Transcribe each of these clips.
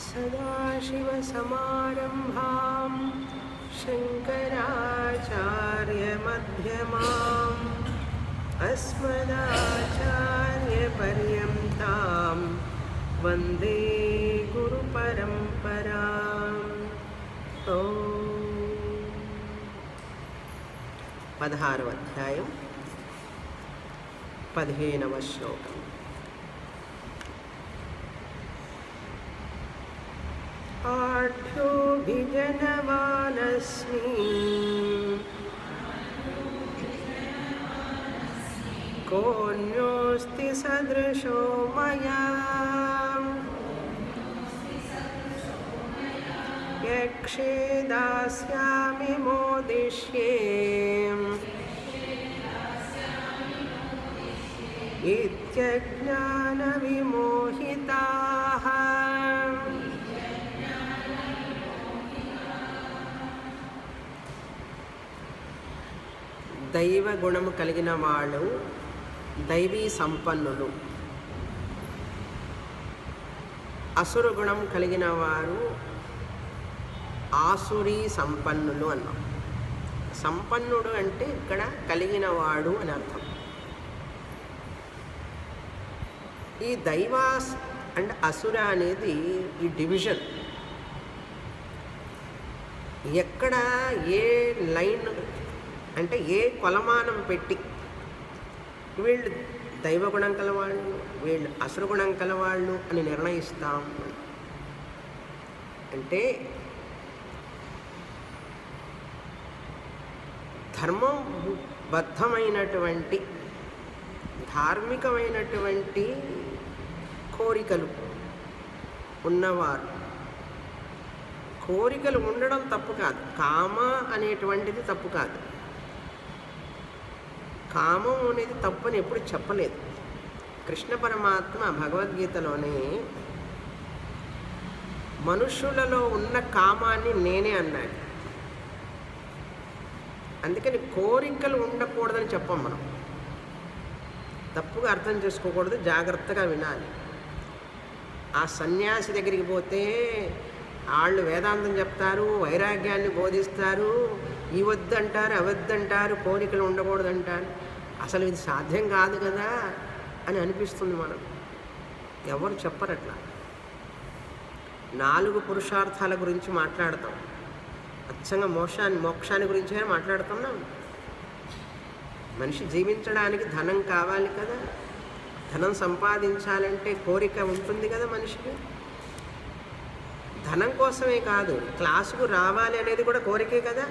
सदाशिवसमारम्भां शङ्कराचार्यमध्यमाम् अस्मदाचार्यपर्यन्तां वन्दे गुरुपरम्पराम्। ఓం 16వ అధ్యాయం 15వ శ్లోకం. ఆఢ్యోభిజనవానస్మి కోన్యోస్తి సదృశో మయా యక్షే దాస్యామి మోదిష్యే ఇత్యజ్ఞాన విమోహితాః. దైవ గుణము కలిగిన వాళ్ళు దైవీ సంపన్నులు, అసుర గుణం కలిగిన వారు ఆసురీ సంపన్నులు అన్నాం. సంపన్నుడు అంటే ఇక్కడ కలిగిన వాడు అని అర్థం. ఈ దైవాస్ అండ్ అసుర అనేది ఈ డివిజన్ ఎక్కడ ఏ లైన్ అంటే ఏ కొలమానం పెట్టి వీళ్ళు దైవగుణం కలవాళ్ళు వీళ్ళు అసురగుణం కలవాళ్ళు అని నిర్ణయిస్తాం అంటే ధర్మబద్ధమైనటువంటి ధార్మికమైనటువంటి కోరికలు ఉన్నవారు. కోరికలు ఉండడం తప్పు కాదు, కామ అనేటువంటిది తప్పు కాదు. కామం అనేది తప్పు అని ఎప్పుడు చెప్పలేదు. కృష్ణ పరమాత్మ భగవద్గీతలోనే మనుషులలో ఉన్న కామాన్ని నేనే అన్నాడు. అందుకని కోరికలు ఉండకూడదని చెప్పం మనం. తప్పుగా అర్థం చేసుకోకూడదు, జాగ్రత్తగా వినాలి. ఆ సన్యాసి దగ్గరికి పోతే వాళ్ళు వేదాంతం చెప్తారు, వైరాగ్యాన్ని బోధిస్తారు, ఈ వద్దంటారు అవద్దంటారు, కోరికలు ఉండకూడదంటారు. అసలు ఇది సాధ్యం కాదు కదా అని అనిపిస్తుంది మనం. ఎవరు చెప్పరట్లా. 4 పురుషార్థాల గురించి మాట్లాడతాం, అచ్చంగా మోక్షాన్ని గురించే మాట్లాడుతున్నాం. మనిషి జీవించడానికి ధనం కావాలి కదా, ధనం సంపాదించాలంటే కోరిక ఉంటుంది కదా మనిషికి. ధనం కోసమే కాదు, క్లాసుకు రావాలి అనేది కూడా కోరికే కదా,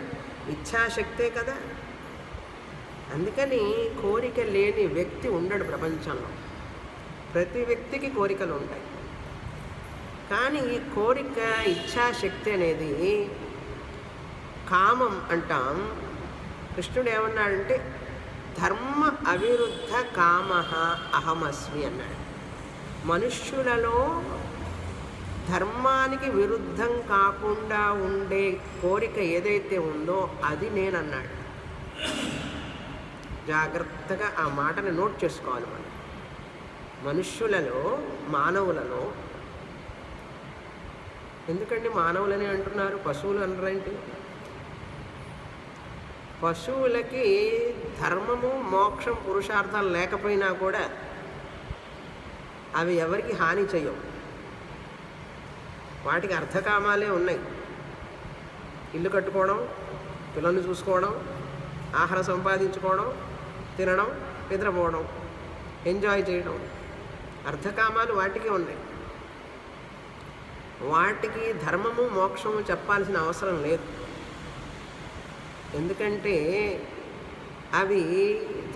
ఇచ్ఛాశక్తే కదా. అందుకని కోరిక లేని వ్యక్తి ఉండడు ప్రపంచంలో. ప్రతి వ్యక్తికి కోరికలు ఉంటాయి. కానీ ఈ కోరిక ఇచ్ఛాశక్తి అనేది కామం అంటాం. కృష్ణుడు ఏమన్నాడంటే ధర్మ అవిరుద్ధ కామ అహమస్మి అన్నాడు. మనుష్యులలో ధర్మానికి విరుద్ధం కాకుండా ఉండే కోరిక ఏదైతే ఉందో అది నేనన్నాడు. జాగ్రత్తగా ఆ మాటని నోట్ చేసుకోవాలి మనం. మనుష్యులలో మానవులలో, ఎందుకండి మానవులని అంటున్నారు, పశువులు అనరేంటి? పశువులకి ధర్మము మోక్షం పురుషార్థాలు లేకపోయినా కూడా అవి ఎవరికి హాని చేయవు. వాటికి అర్థకామాలే ఉన్నాయి. ఇల్లు కట్టుకోవడం, పిల్లల్ని చూసుకోవడం, ఆహారం సంపాదించుకోవడం, తినడం, నిద్రపోవడం, ఎంజాయ్ చేయడం, అర్థకామాలు వాటికి ఉన్నాయి. వాటికి ధర్మము మోక్షము చెప్పాల్సిన అవసరం లేదు. ఎందుకంటే అవి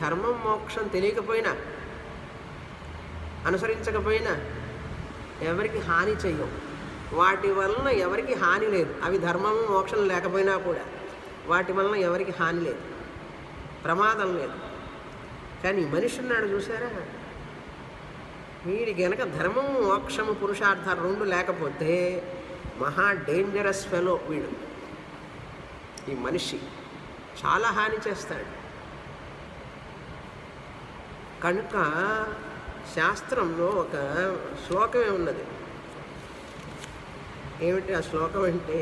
ధర్మం మోక్షం తెలియకపోయినా అనుసరించకపోయినా ఎవరికి హాని చెయ్యవు. వాటి వలన ఎవరికి హాని లేదు. అవి ధర్మము మోక్షం లేకపోయినా కూడా వాటి వలన ఎవరికి హాని లేదు, ప్రమాదం లేదు. కానీ మనిషి ఉన్నాడు చూసారా, వీడి గనక ధర్మము మోక్షము పురుషార్థాలు 2 లేకపోతే మహా డేంజరస్ ఫెలో వీడు. ఈ మనిషి చాలా హాని చేస్తాడు. కనుక శాస్త్రంలో ఒక శ్లోకమే ఉన్నది. ఏమిటి ఆ శ్లోకం అంటే,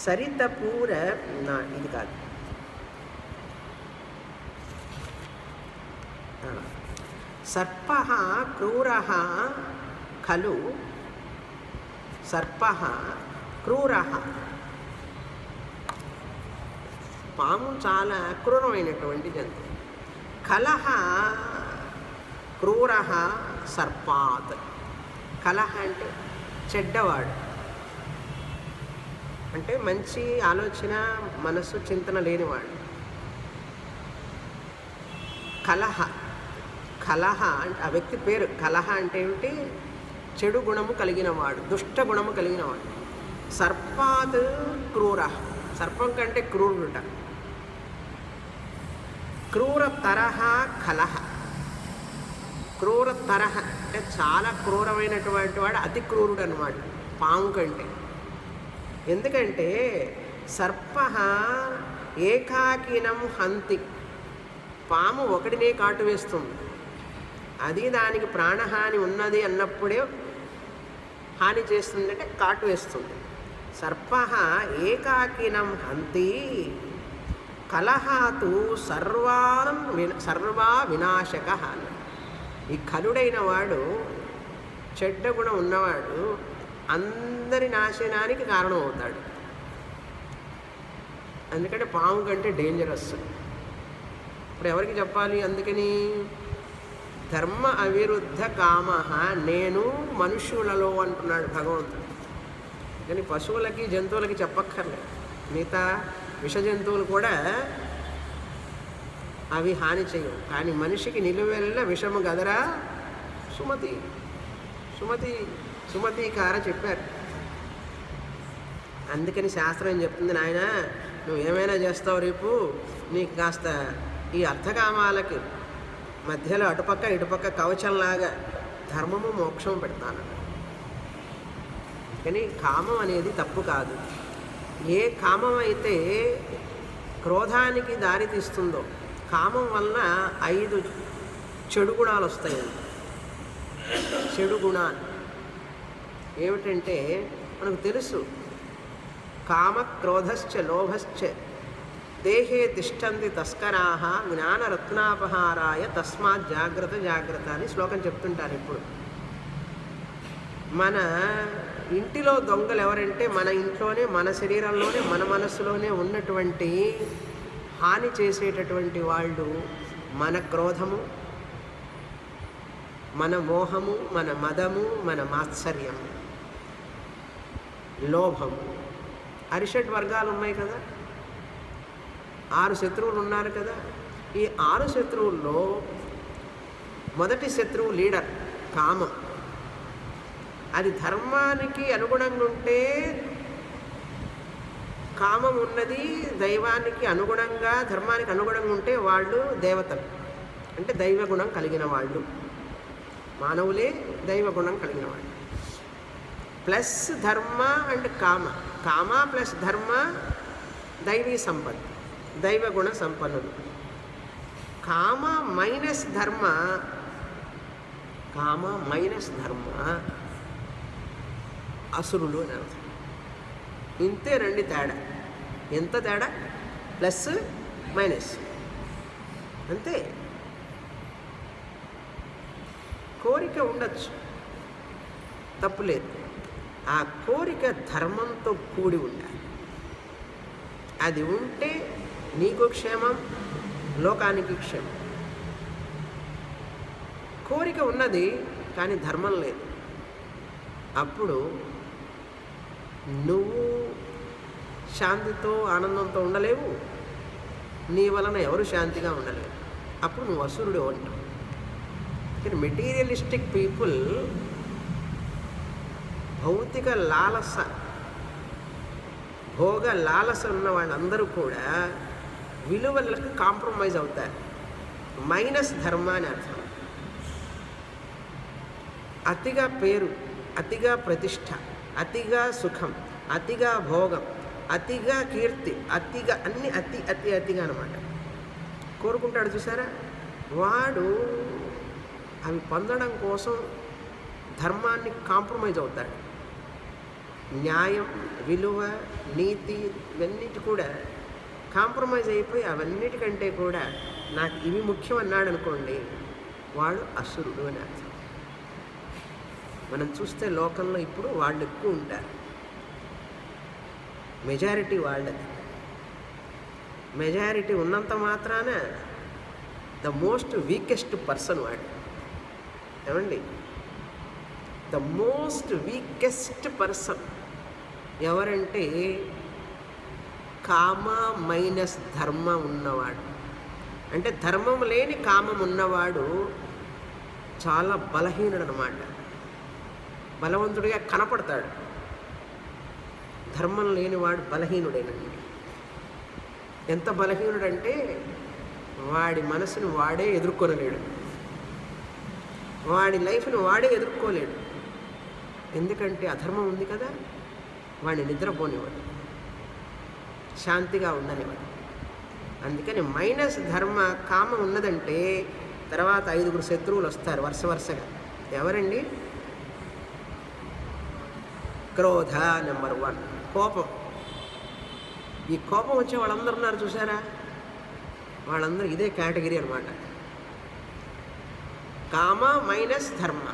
సరితపూర ఇది కాదు, సర్ప క్రూర ఖలు, సర్ప క్రూర, పాము చాలా క్రూరమైనటువంటి జంతువు. కలహ క్రూర సర్పాత్. కలహ అంటే చెడ్డవాడు, అంటే మంచి ఆలోచన మనసు చింతన లేనివాడు. కలహ, కలహ అంటే ఆ వ్యక్తి పేరు. కలహ అంటే ఏమిటి? చెడు గుణము కలిగినవాడు, దుష్ట గుణము కలిగినవాడు. సర్పాత్ క్రూర, సర్పం కంటే క్రూరుడుట. క్రూర తరహ కలహ, క్రూర తరహ అంటే చాలా క్రూరమైనటువంటి వాడు, అతి క్రూరుడు అన్నమాట పాము కంటే. ఎందుకంటే సర్ప ఏకాకినం హంతి, పాము ఒకటినే కాటు వేస్తుంది. అది దానికి ప్రాణహాని ఉన్నది అన్నప్పుడే హాని చేస్తుందంటే కాటు వేస్తుంది. సర్ప ఏకాకినం హంతి కలహాతు సర్వా వినాశక. ఈ కలుడైన వాడు, చెడ్డ గుణం ఉన్నవాడు అందరి నాశనానికి కారణం అవుతాడు. ఎందుకంటే పాము కంటే డేంజరస్. ఇప్పుడు ఎవరికి చెప్పాలి? అందుకని ధర్మ అవిరుద్ధ కామ నేను మనుష్యులలో అంటున్నాడు భగవంతుడు. కానీ పశువులకి జంతువులకి చెప్పక్కర్లేదు. మిగతా విష జంతువులు కూడా అవి హాని చేయవు. కానీ మనిషికి నిలువెల్ల విషము గదరా సుమతి, సుమతి సుమతీకార చెప్పారు. అందుకని శాస్త్రం ఏం చెప్తుంది, నాయన నువ్వు ఏమైనా చేస్తావు, రేపు నీకు కాస్త ఈ అర్థకామాలకి మధ్యలో అటుపక్క ఇటుపక్క కవచంలాగా ధర్మము మోక్షము పెడతాను. కానీ కామం అనేది తప్పు కాదు. ఏ కామం అయితే క్రోధానికి దారి తీస్తుందో, కామం వలన 5 చెడు గుణాలు వస్తాయి. చెడు గుణాలు ఏమిటంటే మనకు తెలుసు, కామ క్రోధశ్చ లోభశ్చ దేహే తిష్టంతి తస్కరాహ జ్ఞానరత్నాపహారాయ తస్మాత్ జాగ్రత్త జాగ్రత్త అని శ్లోకం చెప్తుంటారు. ఇప్పుడు మన ఇంటిలో దొంగలు ఎవరంటే మన ఇంట్లోనే, మన శరీరంలోనే, మన మనస్సులోనే ఉన్నటువంటి హాని చేసేటటువంటి వాళ్ళు మన క్రోధము, మన మోహము, మన మదము, మన మాత్సర్యము, లోభము. అరిషడ్ వర్గాలు ఉన్నాయి కదా, 6 శత్రువులు ఉన్నారు కదా. ఈ 6 శత్రువుల్లో మొదటి శత్రువు లీడర్ కామం. అది ధర్మానికి అనుగుణంగా ఉంటే కామం ఉన్నది, దైవానికి అనుగుణంగా ధర్మానికి అనుగుణంగా ఉంటే వాళ్ళు దేవతలు, అంటే దైవగుణం కలిగిన వాళ్ళు. మానవులే దైవగుణం కలిగిన వాళ్ళు. ప్లస్ ధర్మ అండ్ కామ, కామ ప్లస్ ధర్మ దైవీ సంపత్తి, దైవగుణ సంపన్నులు. కామ మైనస్ ధర్మ, కామ మైనస్ ధర్మ అసురులు అని అర్థం. ఇంతే 2 తేడా. ఎంత తేడా? ప్లస్ మైనస్ అంతే. కోరిక ఉండొచ్చు, తప్పులేదు. ఆ కోరిక ధర్మంతో కూడి ఉండాలి. అది ఉంటే నీకు క్షేమం, లోకానికి క్షేమం. కోరిక ఉన్నది కానీ ధర్మం లేదు, అప్పుడు నువ్వు శాంతితో ఆనందంతో ఉండలేవు, నీ వలన ఎవరు శాంతిగా ఉండలేవు. అప్పుడు నువ్వు అసురుడు అంటావు. కానీ మెటీరియలిస్టిక్ పీపుల్, భౌతిక లాలస, భోగ లాలస ఉన్న వాళ్ళందరూ కూడా విలువలకు కాంప్రమైజ్ అవుతారు. మైనస్ ధర్మ అని అర్థం. అతిగా పేరు, అతిగా ప్రతిష్ట, అతిగా సుఖం, అతిగా భోగం, అతిగా కీర్తి, అతిగా అన్ని అతిగా అనమాట. కోరుకుంటాడు చూసారా, వాడు అవి పొందడం కోసం ధర్మాన్ని కాంప్రమైజ్ అవుతాడు. న్యాయం, విలువ, నీతి ఇవన్నిటి కూడా కాంప్రమైజ్ అయిపోయి అవన్నిటికంటే కూడా నాకు ఇవి ముఖ్యం అన్నాడు అనుకోండి, వాడు అసురుడు అని అర్థం. మనం చూస్తే లోకంలో ఇప్పుడు వాళ్ళు ఎక్కువ ఉంటారు. మెజారిటీ వాళ్ళది. మెజారిటీ ఉన్నంత మాత్రాన ద మోస్ట్ వీకెస్ట్ పర్సన్ వాడు. ఏమండి, ద మోస్ట్ వీకెస్ట్ పర్సన్ ఎవరంటే కామ మైనస్ ధర్మ ఉన్నవాడు. అంటే ధర్మం లేని కామం ఉన్నవాడు చాలా బలహీనుడు అన్నమాట. బలవంతుడిగా కనపడతాడు. ధర్మం లేనివాడు బలహీనుడేనండి. ఎంత బలహీనుడంటే వాడి మనసుని వాడే ఎదుర్కొనలేడు, వాడి లైఫ్ని వాడే ఎదుర్కోలేడు. ఎందుకంటే అధర్మం ఉంది కదా, వాడిని నిద్రపోనివాడు, శాంతిగా ఉండనివాడు. అందుకని మైనస్ ధర్మ కామం ఉన్నదంటే తర్వాత 5 శత్రువులు వస్తారు వరుసగా. ఎవరండి? క్రోధ నెంబర్ 1, కోపం. ఈ కోపం వచ్చే వాళ్ళందరూ ఉన్నారు చూసారా, వాళ్ళందరూ ఇదే కేటగిరీ అనమాట. కామ మైనస్ ధర్మ.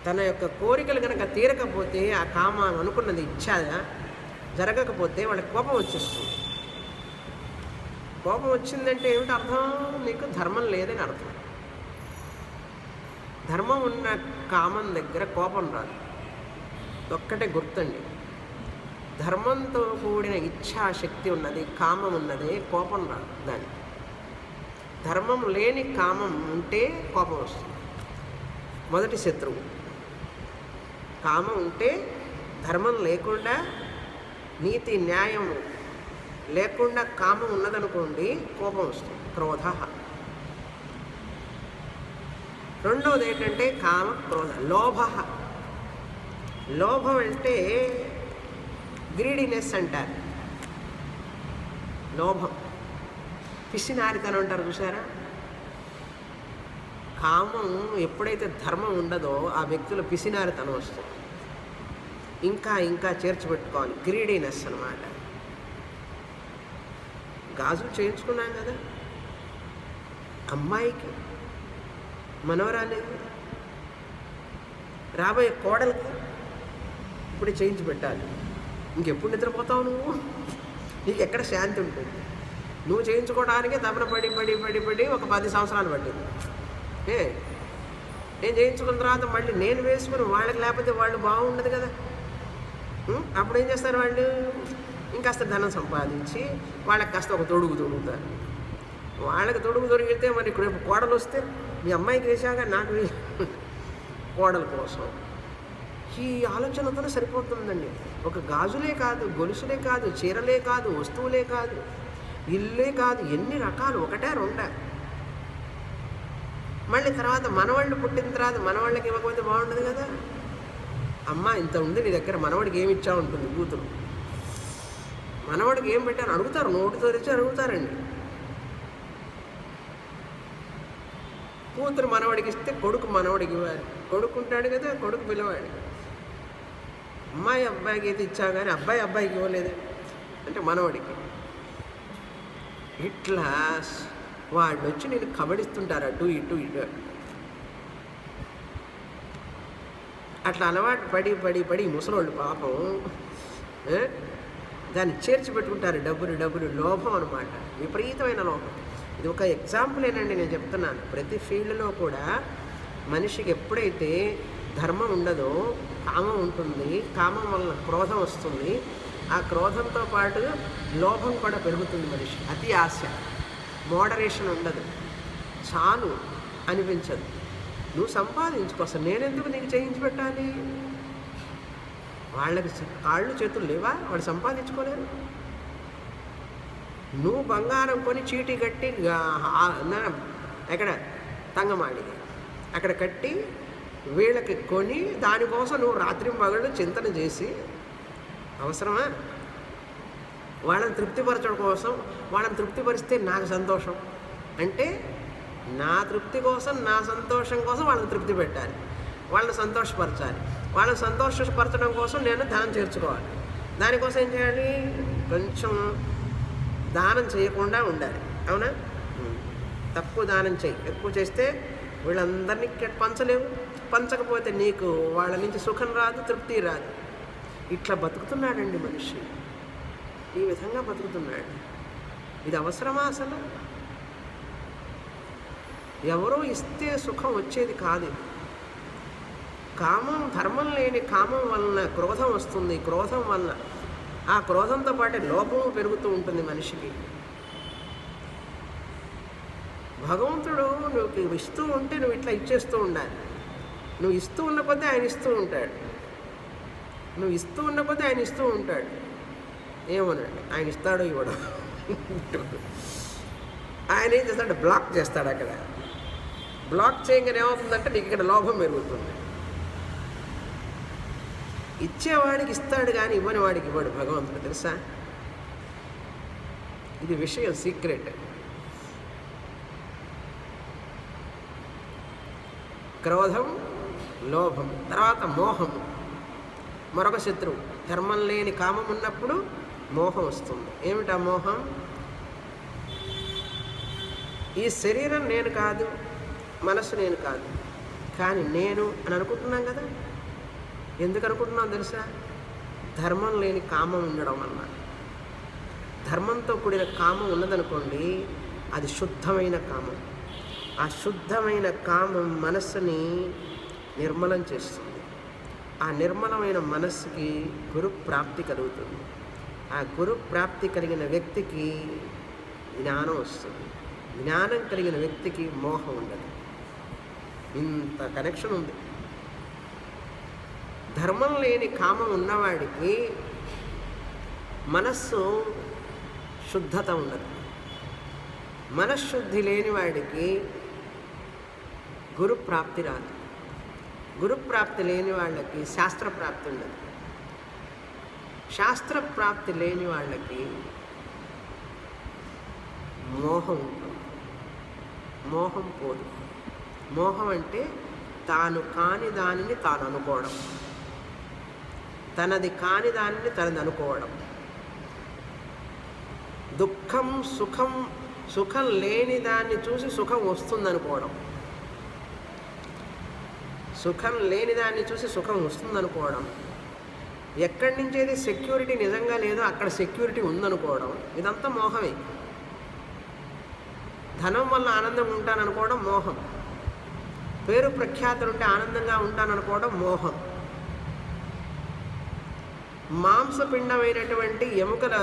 తన యొక్క కోరికలు కనుక తీరకపోతే, ఆ కామ అనుకున్నది ఇచ్చ జరగకపోతే వాళ్ళకి కోపం వచ్చేస్తుంది. కోపం వచ్చిందంటే ఏమిటి అర్థం? నీకు ధర్మం లేదని అర్థం. ధర్మం ఉన్న కామం దగ్గర కోపం రాదు. ఒక్కటే గుర్తండి, ధర్మంతో కూడిన ఇచ్ఛాశక్తి ఉన్నది, కామం ఉన్నది, కోపం రాదు దానికి. ధర్మం లేని కామం ఉంటే కోపం వస్తుంది. మొదటి శత్రువు. కామం ఉంటే, ధర్మం లేకుండా, నీతి న్యాయం లేకుండా కామం ఉన్నదనుకోండి, కోపం వస్తుంది, క్రోధ. రెండవది ఏంటంటే కామ క్రోధ. లోభ. లోభం అంటే గ్రీడినెస్ అంటారు. లోభం, పిసినారితనం అంటారు చూసారా. కామం ఎప్పుడైతే ధర్మం ఉండదో ఆ వ్యక్తుల పిసినారితనం వస్తుంది. ఇంకా ఇంకా చేర్చిపెట్టుకోవాలి, గ్రీడీనెస్ అన్నమాట. గాజులు చేయించుకున్నాం కదా అమ్మాయికి, మనవరాలికి, రాబోయే కోడలికి ఇప్పుడు చేయించి పెట్టాలి. ఇంకెప్పుడు నిద్రపోతావు నువ్వు? నీకు ఎక్కడ శాంతి ఉంటుంది? నువ్వు చేయించుకోవడానికే తపన పడి ఒక 10 సంవత్సరాలు పట్టింది. నేను చేయించుకున్న తర్వాత మళ్ళీ నేను వేసుకుని వాళ్ళకి లేకపోతే వాళ్ళు బాగుండదు కదా. అప్పుడు ఏం చేస్తారు వాళ్ళు? ఇంకాస్త ధనం సంపాదించి వాళ్ళకి కాస్త ఒక తొడుగు తొడుగుతారు. వాళ్ళకి తొడుగు దొరికితే మరి ఇప్పుడు కోడలు వస్తే మీ అమ్మాయికి వేసాక నాకు కోడల కోసం ఈ ఆలోచనతో సరిపోతుందండి. ఒక గాజులే కాదు, గొలుసులే కాదు, చీరలే కాదు, వస్తువులే కాదు, ఇల్లే కాదు, ఎన్ని రకాలు, ఒకటే రెండా. మళ్ళీ తర్వాత మనవాళ్ళు పుట్టిన తర్వాత మనవాళ్ళకి ఇవ్వకపోతే బాగుండదు కదా. అమ్మ ఇంత ఉంది నీ దగ్గర, మనవాడికి ఏమి ఇచ్చా ఉంటుంది కూతురు. మనవాడికి ఏం పెట్టాను అడుగుతారు, నోటితో తెచ్చి అడుగుతారండి. కూతురు మనవాడికి ఇస్తే కొడుకు మనవాడికి ఇవ్వాలి. కొడుకు ఉంటాడు కదా, కొడుకు పిల్లవాడు. అమ్మాయి అబ్బాయికి అయితే ఇచ్చా కానీ అబ్బాయికి ఇవ్వలేదు అంటే మనవాడికి. ఇట్లా వాళ్ళు వచ్చి నేను కబడిస్తుంటారు అటు ఇటు ఇటు. అట్లా అలవాటు పడి ముసలోళ్ళు పాపం దాన్ని చేర్చి పెట్టుకుంటారు. డబ్బులు లోభం అనమాట, విపరీతమైన లోభం. ఇది ఒక ఎగ్జాంపులేనండి నేను చెప్తున్నాను. ప్రతి ఫీల్డ్లో కూడా మనిషికి ఎప్పుడైతే ధర్మం ఉండదో కామం ఉంటుంది. కామం వలన క్రోధం వస్తుంది. ఆ క్రోధంతో పాటు లోభం కూడా పెరుగుతుంది. మనిషి అతి ఆశ, మోడరేషన్ ఉండదు, చాలు అనిపించదు. నువ్వు సంపాదించుకో, అసలు నేనెందుకు నీకు చేయించి పెట్టాలి? వాళ్ళకి కాళ్ళు చేతులు లేవా? వాళ్ళు సంపాదించుకోలేరు. నువ్వు బంగారం కొని చీటీ కట్టి ఎక్కడ తంగమాడి అక్కడ కట్టి వీళ్ళకి కొని దానికోసం నువ్వు రాత్రి పగళ్ళు చింతన చేసి అవసరమా? వాళ్ళని తృప్తిపరచడం కోసం, వాళ్ళని తృప్తిపరిస్తే నాకు సంతోషం. అంటే నా తృప్తి కోసం, నా సంతోషం కోసం వాళ్ళని తృప్తి పెట్టాలి, వాళ్ళని సంతోషపరచాలి. వాళ్ళని సంతోషపరచడం కోసం నేను దానం చేర్చుకోవాలి. దానికోసం ఏం చేయాలి? కొంచెం దానం చేయకుండా ఉండాలి. అవునా? తక్కువ దానం చేయి. ఎక్కువ చేస్తే వీళ్ళందరినీ పంచలేవు. పంచకపోతే నీకు వాళ్ళ నుంచి సుఖం రాదు, తృప్తి రాదు. ఇట్లా బతుకుతున్నాడండి మనిషి. ఈ విధంగా బతుకుతున్నాడు. ఇది అవసరమా అసలు? ఎవరో ఇస్తే సుఖం వచ్చేది కాదు. కామం, ధర్మం లేని కామం వలన క్రోధం వస్తుంది. క్రోధం వలన ఆ క్రోధంతో పాటు లోపము పెరుగుతూ ఉంటుంది మనిషికి. భగవంతుడు నువ్వు ఇస్తూ ఉంటే నువ్వు ఇట్లా ఇచ్చేస్తూ ఉండాలి. నువ్వు ఇస్తూ ఉన్న కొద్దీ ఆయన ఇస్తూ ఉంటాడు. నువ్వు ఇస్తూ ఉన్న కొద్దీ ఆయన ఇస్తూ ఉంటాడు. ఏమోనండి, ఆయన ఇస్తాడో ఇవ్వడం. ఆయన ఏం చేస్తాడు? బ్లాక్ చేస్తాడు. అక్కడ బ్లాక్ చేయగానే ఏమవుతుందంటే నీకు ఇక్కడ లోభం పెరుగుతుంది. ఇచ్చేవాడికి ఇస్తాడు కానీ ఇవ్వని వాడికి ఇవ్వడు భగవంతుడు. తెలుసా? ఇది విషయం, సీక్రెట్. క్రోధం, లోభం, తర్వాత మోహము, మరొక శత్రువు. ధర్మం లేని కామం ఉన్నప్పుడు మోహం వస్తుంది. ఏమిటా మోహం? ఈ శరీరం నేను కాదు, మనసు నేను కాదు, కానీ నేను అని అనుకుంటున్నాం కదా. ఎందుకు అనుకుంటున్నాం తెలుసా? ధర్మం లేని కామం ఉండడం వల్ల. ధర్మంతో కూడిన కామం ఉన్నదనుకోండి, అది శుద్ధమైన కామం. ఆ శుద్ధమైన కామం మనస్సుని నిర్మలం చేస్తుంది. ఆ నిర్మలమైన మనస్సుకి గురు ప్రాప్తి కలుగుతుంది. ఆ గురు ప్రాప్తి కలిగిన వ్యక్తికి జ్ఞానం వస్తుంది. జ్ఞానం కలిగిన వ్యక్తికి మోహం ఉండదు. ఇంత కనెక్షన్ ఉంది. ధర్మం లేని కామం ఉన్నవాడికి మనస్సు శుద్ధత ఉండదు. మనశ్శుద్ధి లేని వాడికి గురుప్రాప్తి రాదు. గురుప్రాప్తి లేని వాళ్ళకి శాస్త్రప్రాప్తి ఉండదు. శాస్త్రప్రాప్తి లేని వాళ్ళకి మోహం ఉంటుంది. మోహం పోదు. మోహం అంటే తాను కాని దానిని తాను అనుకోవడం, తనది కాని దానిని తనది అనుకోవడం. దుఃఖం, సుఖం, సుఖం లేని దాన్ని చూసి సుఖం వస్తుందనుకోవడం. సుఖం లేని దాన్ని చూసి సుఖం వస్తుందనుకోవడం. ఎక్కడి నుంచి అయితే సెక్యూరిటీ నిజంగా లేదో అక్కడ సెక్యూరిటీ ఉందనుకోవడం. ఇదంతా మోహమే. ధనం వల్ల ఆనందం ఉంటాననుకోవడం మోహం. పేరు ప్రఖ్యాతులు ఉంటే ఆనందంగా ఉంటాననుకోవడం మోహం. మాంసపిండమైనటువంటి ఎముకల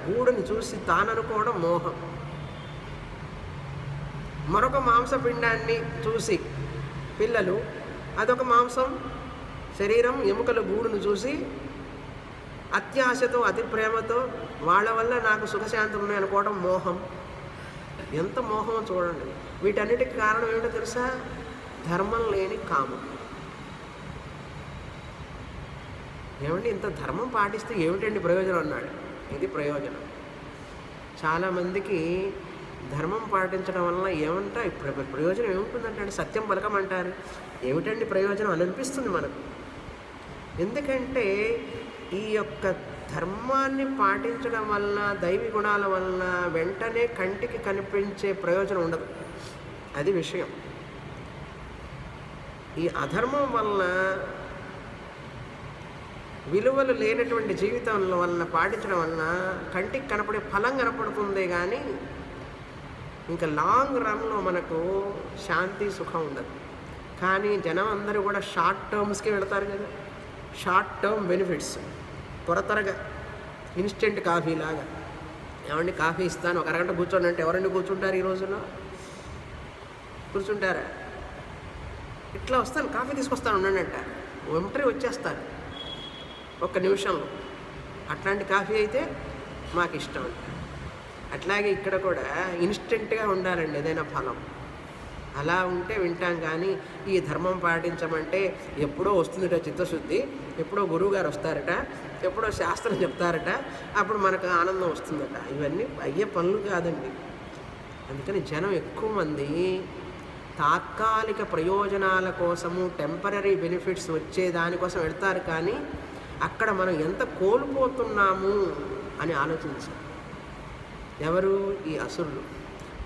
గూడుని చూసి తాననుకోవడం మోహం. మరొక మాంసపిండాన్ని చూసి పిల్లలు, అదొక మాంసం శరీరం, ఎముకల గూడును చూసి అత్యాశతో, అతి ప్రేమతో వాళ్ళ వల్ల నాకు సుఖశాంతులు ఉన్నాయనుకోవడం మోహం. ఎంత మోహమో చూడండి. వీటన్నిటికి కారణం ఏమిటో తెలుసా? ధర్మం లేని కామం. ఏమండి, ఇంత ధర్మం పాటిస్తే ఏమిటండి ప్రయోజనం అన్నాడు. ఇది ప్రయోజనం. చాలామందికి ధర్మం పాటించడం వల్ల ఏమంటా ప్రయోజనం ఏముంటుందంటే సత్యం పలకమంటారు. ఏమిటండి ప్రయోజనం అని అనిపిస్తుంది మనకు. ఎందుకంటే ఈ యొక్క ధర్మాన్ని పాటించడం వలన, దైవీ గుణాల వలన వెంటనే కంటికి కనిపించే ప్రయోజనం ఉండదు. అది విషయం. ఈ అధర్మం వలన, విలువలు లేనటువంటి జీవితం వలన పాటించడం వలన కంటికి కనపడే ఫలం కనపడుతుంది, కానీ ఇంకా లాంగ్ రన్లో మనకు శాంతి, సుఖం ఉండదు. కానీ జనం అందరూ కూడా షార్ట్ టర్మ్స్కి వెళతారు కదా. షార్ట్ టర్మ్ బెనిఫిట్స్, త్వరగా ఇన్స్టెంట్ కాఫీ లాగా. ఏమండి కాఫీ ఇస్తాను, ఒక అరగంట కూర్చోండి అంటే ఎవరండి కూర్చుంటారు? ఈ రోజుల్లో కూర్చుంటారా? ఇట్లా వస్తాను, కాఫీ తీసుకొస్తాను ఉండండి అంట, వెంటనే వచ్చేస్తారు ఒక్క నిమిషంలో. అట్లాంటి కాఫీ అయితే మాకు ఇష్టం అంట. అట్లాగే ఇక్కడ కూడా ఇన్స్టెంట్గా ఉండాలండి ఏదైనా ఫలం. అలా ఉంటే వింటాం. కానీ ఈ ధర్మం పాటించమంటే ఎప్పుడో వస్తుందట చిత్తశుద్ధి, ఎప్పుడో గురువుగారు వస్తారట, ఎప్పుడో శాస్త్రం చెప్తారట, అప్పుడు మనకు ఆనందం వస్తుందట. ఇవన్నీ అయ్యే పనులు కాదండి. అందుకని జనం ఎక్కువ మంది తాత్కాలిక ప్రయోజనాల కోసము, టెంపరీ బెనిఫిట్స్ వచ్చే దానికోసం వెళ్తారు. కానీ అక్కడ మనం ఎంత కోల్పోతున్నాము అని ఆలోచించాలి. ఎవరు? ఈ అసురులు.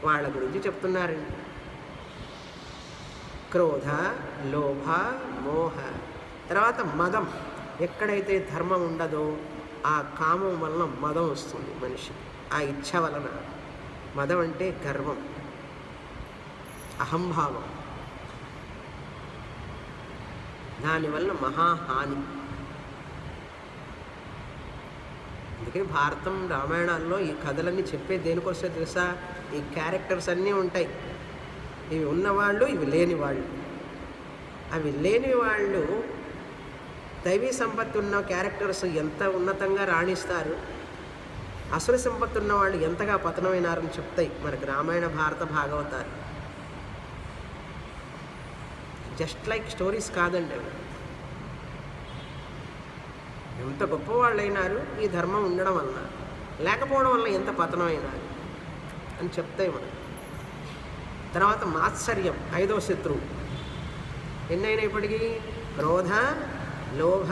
వాళ్ళ గురించి చెప్తున్నారండి. క్రోధ, లోభ, మోహ, తర్వాత మదం. ఎక్కడైతే ధర్మం ఉండదో ఆ కామం వలన మదం వస్తుంది మనిషి. ఆ ఇచ్ఛ వలన. మదం అంటే గర్వం, అహంభావం. దానివల్ల మహాహాని. అందుకే భారతం, రామాయణాల్లో ఈ కథలన్నీ చెప్పేది దేనికోసం తెలుసా? ఈ క్యారెక్టర్స్ అన్నీ ఉంటాయి. ఇవి ఉన్నవాళ్ళు, ఇవి లేని వాళ్ళు. అవి లేని వాళ్ళు దైవీ సంపత్తి ఉన్న క్యారెక్టర్స్ ఎంత ఉన్నతంగా రాణిస్తారు, అసుర సంపత్తి ఉన్న వాళ్ళు ఎంతగా పతనమైనారని చెప్తాయి మనకు రామాయణ, భారత, భాగవతాలు. జస్ట్ లైక్ స్టోరీస్ కాదండి అవి. ఎంత గొప్పవాళ్ళు అయినారు ఈ ధర్మం ఉండడం వలన, లేకపోవడం వల్ల ఎంత పతనమైనారు అని చెప్తాయి మనకు. తర్వాత మాత్సర్యం, 5వ శత్రువు. ఎన్నైనప్పటికీ క్రోధ, లోభ,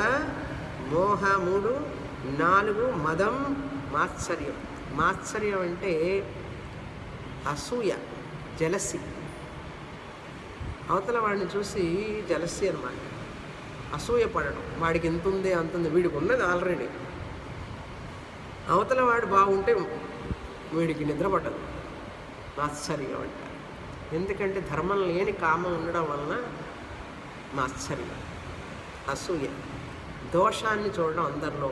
మోహ 3, 4 మదం, మాత్సర్యం. మాత్సర్యం అంటే అసూయ, జలసి. అవతల వాడిని చూసి జలసి అన్నమాట. అసూయ పడడం. వాడికి ఎంత ఉంది అంతుంది, వీడికి ఉన్నది ఆల్రెడీ. అవతల వాడు బాగుంటే వీడికి నిద్ర పట్టదు. మాత్సర్యం అంటారు. ఎందుకంటే ధర్మం లేని కామం ఉండడం వలన మాత్సర్యం, అసూయ. దోషాన్ని చూడడం అందరిలో,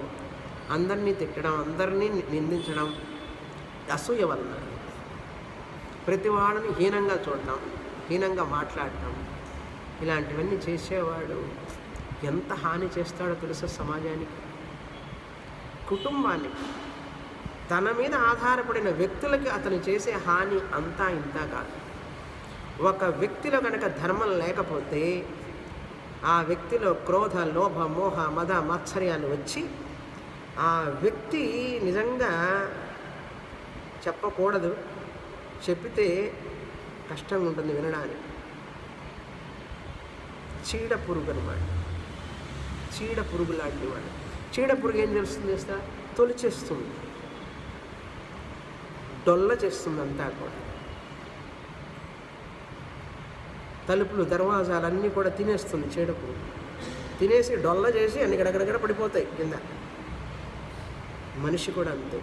అందరినీ తిట్టడం, అందరినీ నిందించడం అసూయ వలన. ప్రతి వాళ్ళని హీనంగా చూడడం, హీనంగా మాట్లాడటం, ఇలాంటివన్నీ చేసేవాడు ఎంత హాని చేస్తాడో తెలుసా సమాజానికి, కుటుంబానికి. తన మీద ఆధారపడిన వ్యక్తులకి అతను చేసే హాని అంతా ఇంత కాదు. ఒక వ్యక్తిలో కనుక ధర్మం లేకపోతే ఆ వ్యక్తిలో క్రోధ, లోభ, మోహ, మద, మాత్సర్యాలు వచ్చి ఆ వ్యక్తి నిజంగా చెప్పకూడదు, చెప్పితే కష్టంగా ఉంటుంది వినడానికి. చీడ పురుగు అనమాట. చీడ పురుగు లాంటి వాడు. చీడ పురుగు ఏం చేస్తా? తొలిచేస్తుంది, డొల్ల చేస్తుంది అంతా కూడా. తలుపులు, దర్వాజాలన్నీ కూడా తినేస్తుంది చీడ పురుగు. తినేసి డొల్ల చేసి అన్ని గడగడగడ పడిపోతాయి కింద. మనిషి కూడా అంతే.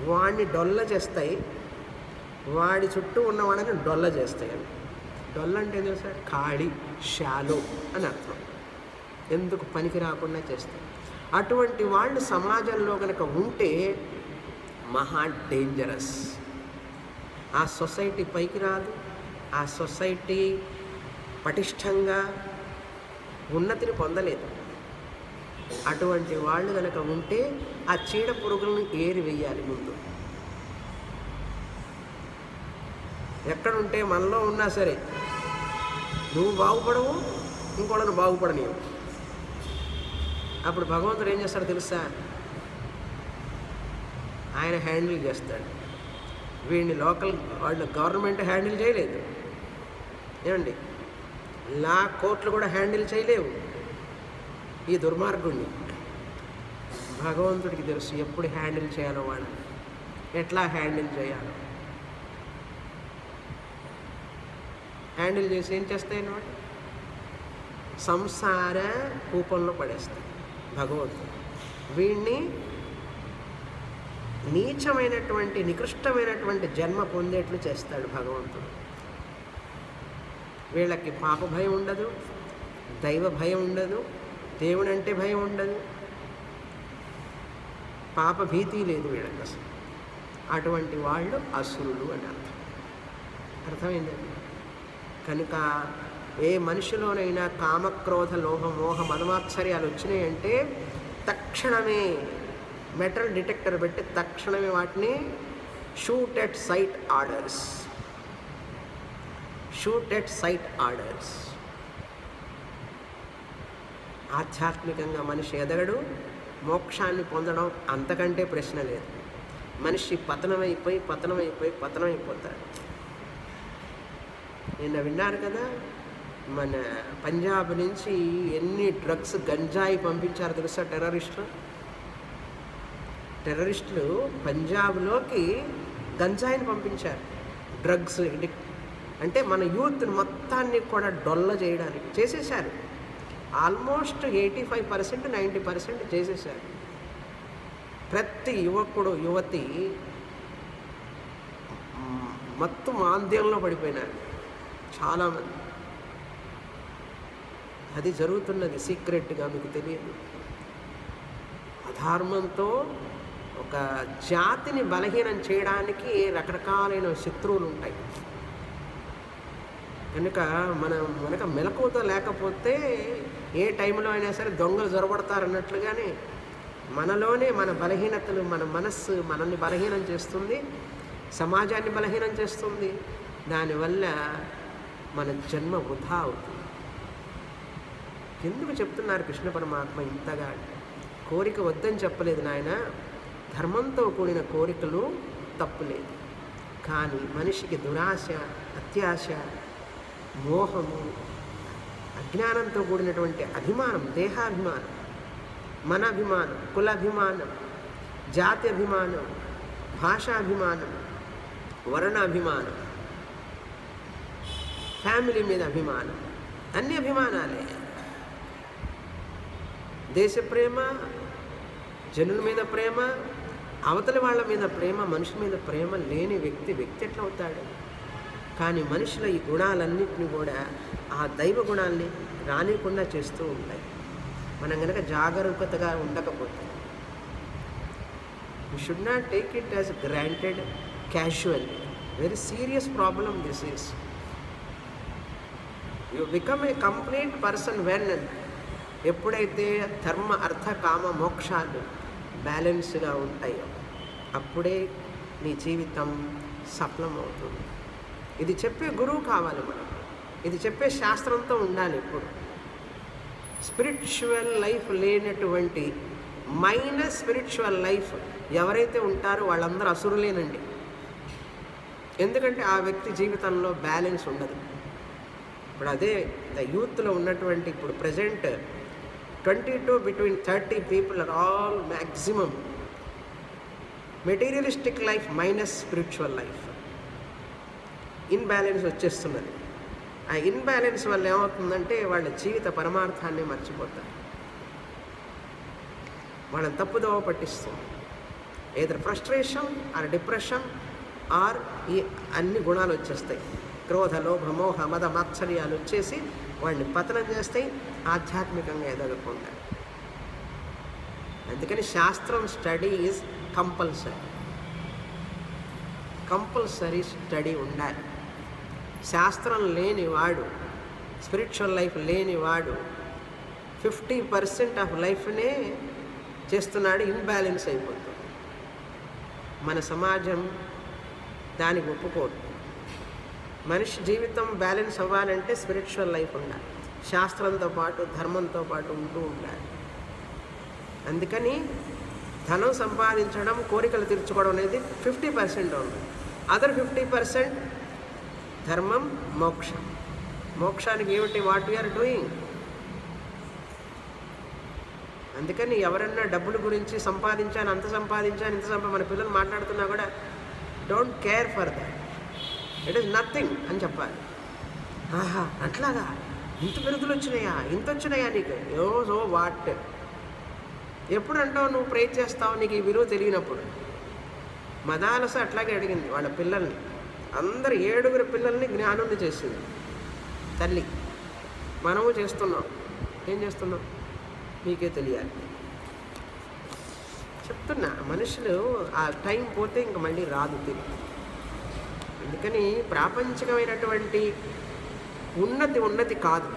వాడిని డొల్ల చేస్తాయి, వాడి చుట్టూ ఉన్నవాడిని డొల్ల చేస్తాయి. అని డొల్ల అంటే ఏంటో సార్? ఖాళీ, షాలో అని అర్థం. ఎందుకు పనికి రాకుండా చేస్తాయి. అటువంటి వాళ్ళు సమాజంలో కనుక ఉంటే మహా డేంజరస్. ఆ సొసైటీ పైకి రాదు, ఆ సొసైటీ పటిష్టంగా ఉన్నతిని పొందలేదు. అటువంటి వాళ్ళు కనుక ఉంటే ఆ చీడ పురుగులను ఏరివేయాలి ముందు. ఎక్కడుంటే మనలో ఉన్నా సరే నువ్వు బాగుపడవు, ఇంకోళ్ళను బాగుపడనివ్వు. అప్పుడు భగవంతుడు ఏం చేస్తాడో తెలుసా? ఆయన హ్యాండిల్ చేస్తాడు. వీడిని లోకల్ వాళ్ళు గవర్నమెంట్ హ్యాండిల్ చేయలేదు ఏమండి, లా కోర్టులు కూడా హ్యాండిల్ చేయలేవు ఈ దుర్మార్గుడిని. భగవంతుడికి తెలుసు ఎప్పుడు హ్యాండిల్ చేయాలో, వాడు ఎట్లా హ్యాండిల్ చేయాలో. హ్యాండిల్ చేసి ఏం చేస్తాయి అన్నమాట? సంసార కూపంలో పడేస్తాయి భగవంతుడు. వీడిని నీచమైనటువంటి, నికృష్టమైనటువంటి జన్మ పొందేట్లు చేస్తాడు భగవంతుడు. వీళ్ళకి పాప భయం ఉండదు, దైవ భయం ఉండదు, దేవుడు అంటే భయం ఉండదు, పాప భీతి లేదు వీళ్ళకి అసలు. అటువంటి వాళ్ళు అసురులు అని అర్థం. అర్థమైందండి? కనుక ఏ మనిషిలోనైనా కామక్రోధ, లోభ, మోహ, మదమాత్సర్యాలు వచ్చినాయంటే తక్షణమే మెటల్ డిటెక్టర్ పెట్టి తక్షణమే వాటిని shoot at site orders. Shoot at site orders. ఆధ్యాత్మికంగా మనిషి ఎదగడు, మోక్షాన్ని పొందడం అంతకంటే ప్రశ్న లేదు. మనిషి పతనమైపోతాడు. నిన్న విన్నారు కదా, మన పంజాబ్ నుంచి ఎన్ని డ్రగ్స్ గంజాయి పంపించారు తెలుసా టెర్రరిస్టులు పంజాబ్లోకి గంజాయిని పంపించారు. డ్రగ్స్ అంటే మన యూత్ మొత్తాన్ని కూడా డొల్ల చేయడానికి చేసేసారు. ఆల్మోస్ట్ 85% 90% చేసేసారు. ప్రతి యువకుడు యువతి మొత్తం మాంద్యంలో పడిపోయినారు చాలామంది. అది జరుగుతున్నది సీక్రెట్గా, మీకు తెలియదు. అధర్మంతో ఒక జాతిని బలహీనం చేయడానికి రకరకాలైన శత్రువులు ఉంటాయి. కనుక మనకు మెలకువతో లేకపోతే ఏ టైంలో అయినా సరే దొంగలు జొరబడతారన్నట్లుగానే మనలోనే మన బలహీనతలు, మన మనస్సు మనల్ని బలహీనం చేస్తుంది, సమాజాన్ని బలహీనం చేస్తుంది. దానివల్ల మన జన్మ వృధా అవుతుంది. ఎందుకు చెప్తున్నారు కృష్ణ పరమాత్మ ఇంతగా? కోరిక వద్దని చెప్పలేదు నాయన, ధర్మంతో కూడిన కోరికలు తప్పులేదు. కానీ మనిషికి దురాశ, అత్యాశ, మోహము, అజ్ఞానంతో కూడినటువంటి అభిమానం, దేహాభిమానం, మన అభిమానం, కులాభిమానం, జాతి అభిమానం, భాషాభిమానం, వర్ణాభిమానం, ఫ్యామిలీ మీద అభిమానం, అన్ని అభిమానాలే. దేశ ప్రేమ, జనుల మీద ప్రేమ, అవతలి వాళ్ళ మీద ప్రేమ, మనుషుల మీద ప్రేమ లేని వ్యక్తి ఎట్లా అవుతాడు? కానీ మనుషుల ఈ గుణాలన్నింటినీ కూడా ఆ దైవ గుణాల్ని రానికుండా చేస్తూ ఉంటాయి. మనం కనుక జాగరూకతగా ఉండకపోతే, you should not take it as granted casually. Very serious problem this is. You become a complete person when, ఎప్పుడైతే ధర్మ అర్థ కామ మోక్షాలు బ్యాలెన్స్గా ఉంటాయో అప్పుడే నీ జీవితం సఫలమవుతుంది. ఇది చెప్పే గురువు కావాలి మనకు, ఇది చెప్పే శాస్త్రంతో ఉండాలి. ఇప్పుడు స్పిరిచువల్ లైఫ్ లేనటువంటి మైనస్ స్పిరిచువల్ లైఫ్ ఎవరైతే ఉంటారో వాళ్ళందరూ అసురులేనండి. ఎందుకంటే ఆ వ్యక్తి జీవితంలో బ్యాలెన్స్ ఉండదు. ఇప్పుడు అదే యూత్లో ఉన్నటువంటి ఇప్పుడు present 22 between 30 people are all maximum materialistic life minus spiritual life. Imbalance వచ్చేస్తున్నది. ఆ ఇన్బ్యాలెన్స్ వల్ల ఏమవుతుందంటే వాళ్ళ జీవిత పరమార్థాన్ని మర్చిపోతారు, వాళ్ళని తప్పుదోవ పట్టిస్తుంది. ఏదైనా ఫ్రస్ట్రేషన్ ఆర్ డిప్రెషన్ ఆర్ ఈ అన్ని గుణాలు వచ్చేస్తాయి. క్రోధ, లోభ, మోహ, మద, మాత్సర్యాలు వచ్చేసి వాడిని పతనం చేస్తాయి, ఆధ్యాత్మికంగా ఎదగకుండా. అందుకని శాస్త్రం స్టడీ ఈజ్ కంపల్సరీ స్టడీ ఉండాలి. శాస్త్రం లేనివాడు, స్పిరిచువల్ లైఫ్ లేనివాడు 50% ఆఫ్ లైఫ్నే చేస్తున్నాడు, ఇన్బ్యాలెన్స్ అయిపోతుంది. మన సమాజం దానికి ఒప్పుకోదు. మనిషి జీవితం బ్యాలెన్స్ అవ్వాలంటే స్పిరిచువల్ లైఫ్ ఉండాలి, శాస్త్రంతో పాటు ధర్మంతో పాటు ఉంటూ ఉండాలి. అందుకని ధనం సంపాదించడం, కోరికలు తీర్చుకోవడం అనేది 50% ఉంది. అదర్ 50% ధర్మం, మోక్షం. మోక్షానికి ఏమిటి? What we are doing. అందుకని ఎవరన్నా డబ్బుల గురించి సంపాదించాను, అంత సంపాదించాను, ఇంత మన పిల్లలు మాట్లాడుతున్నా కూడా don't care for that, it is nothing అని చెప్పాలి. ఆహా అట్లాగా ఇంత పెరుగుదలు వచ్చినాయా, ఇంత వచ్చినాయా నీకు, సో వాట్. ఎప్పుడు అంటావు నువ్వు ప్రే చేస్తావు నీకు ఈ విలువ తెలియనప్పుడు? మదాలస అట్లాగే అడిగింది వాళ్ళ పిల్లల్ని, అందరు 7 పిల్లల్ని జ్ఞానుల్ని చేసింది తల్లి. మనము చేస్తున్నాం, ఏం చేస్తున్నాం మీకే తెలియాలి. చెప్తున్నా, మనుషులు ఆ టైం పోతే ఇంక మళ్ళీ రాదు తిరిగి. అందుకని ప్రాపంచికమైనటువంటి ఉన్నతి కాదు,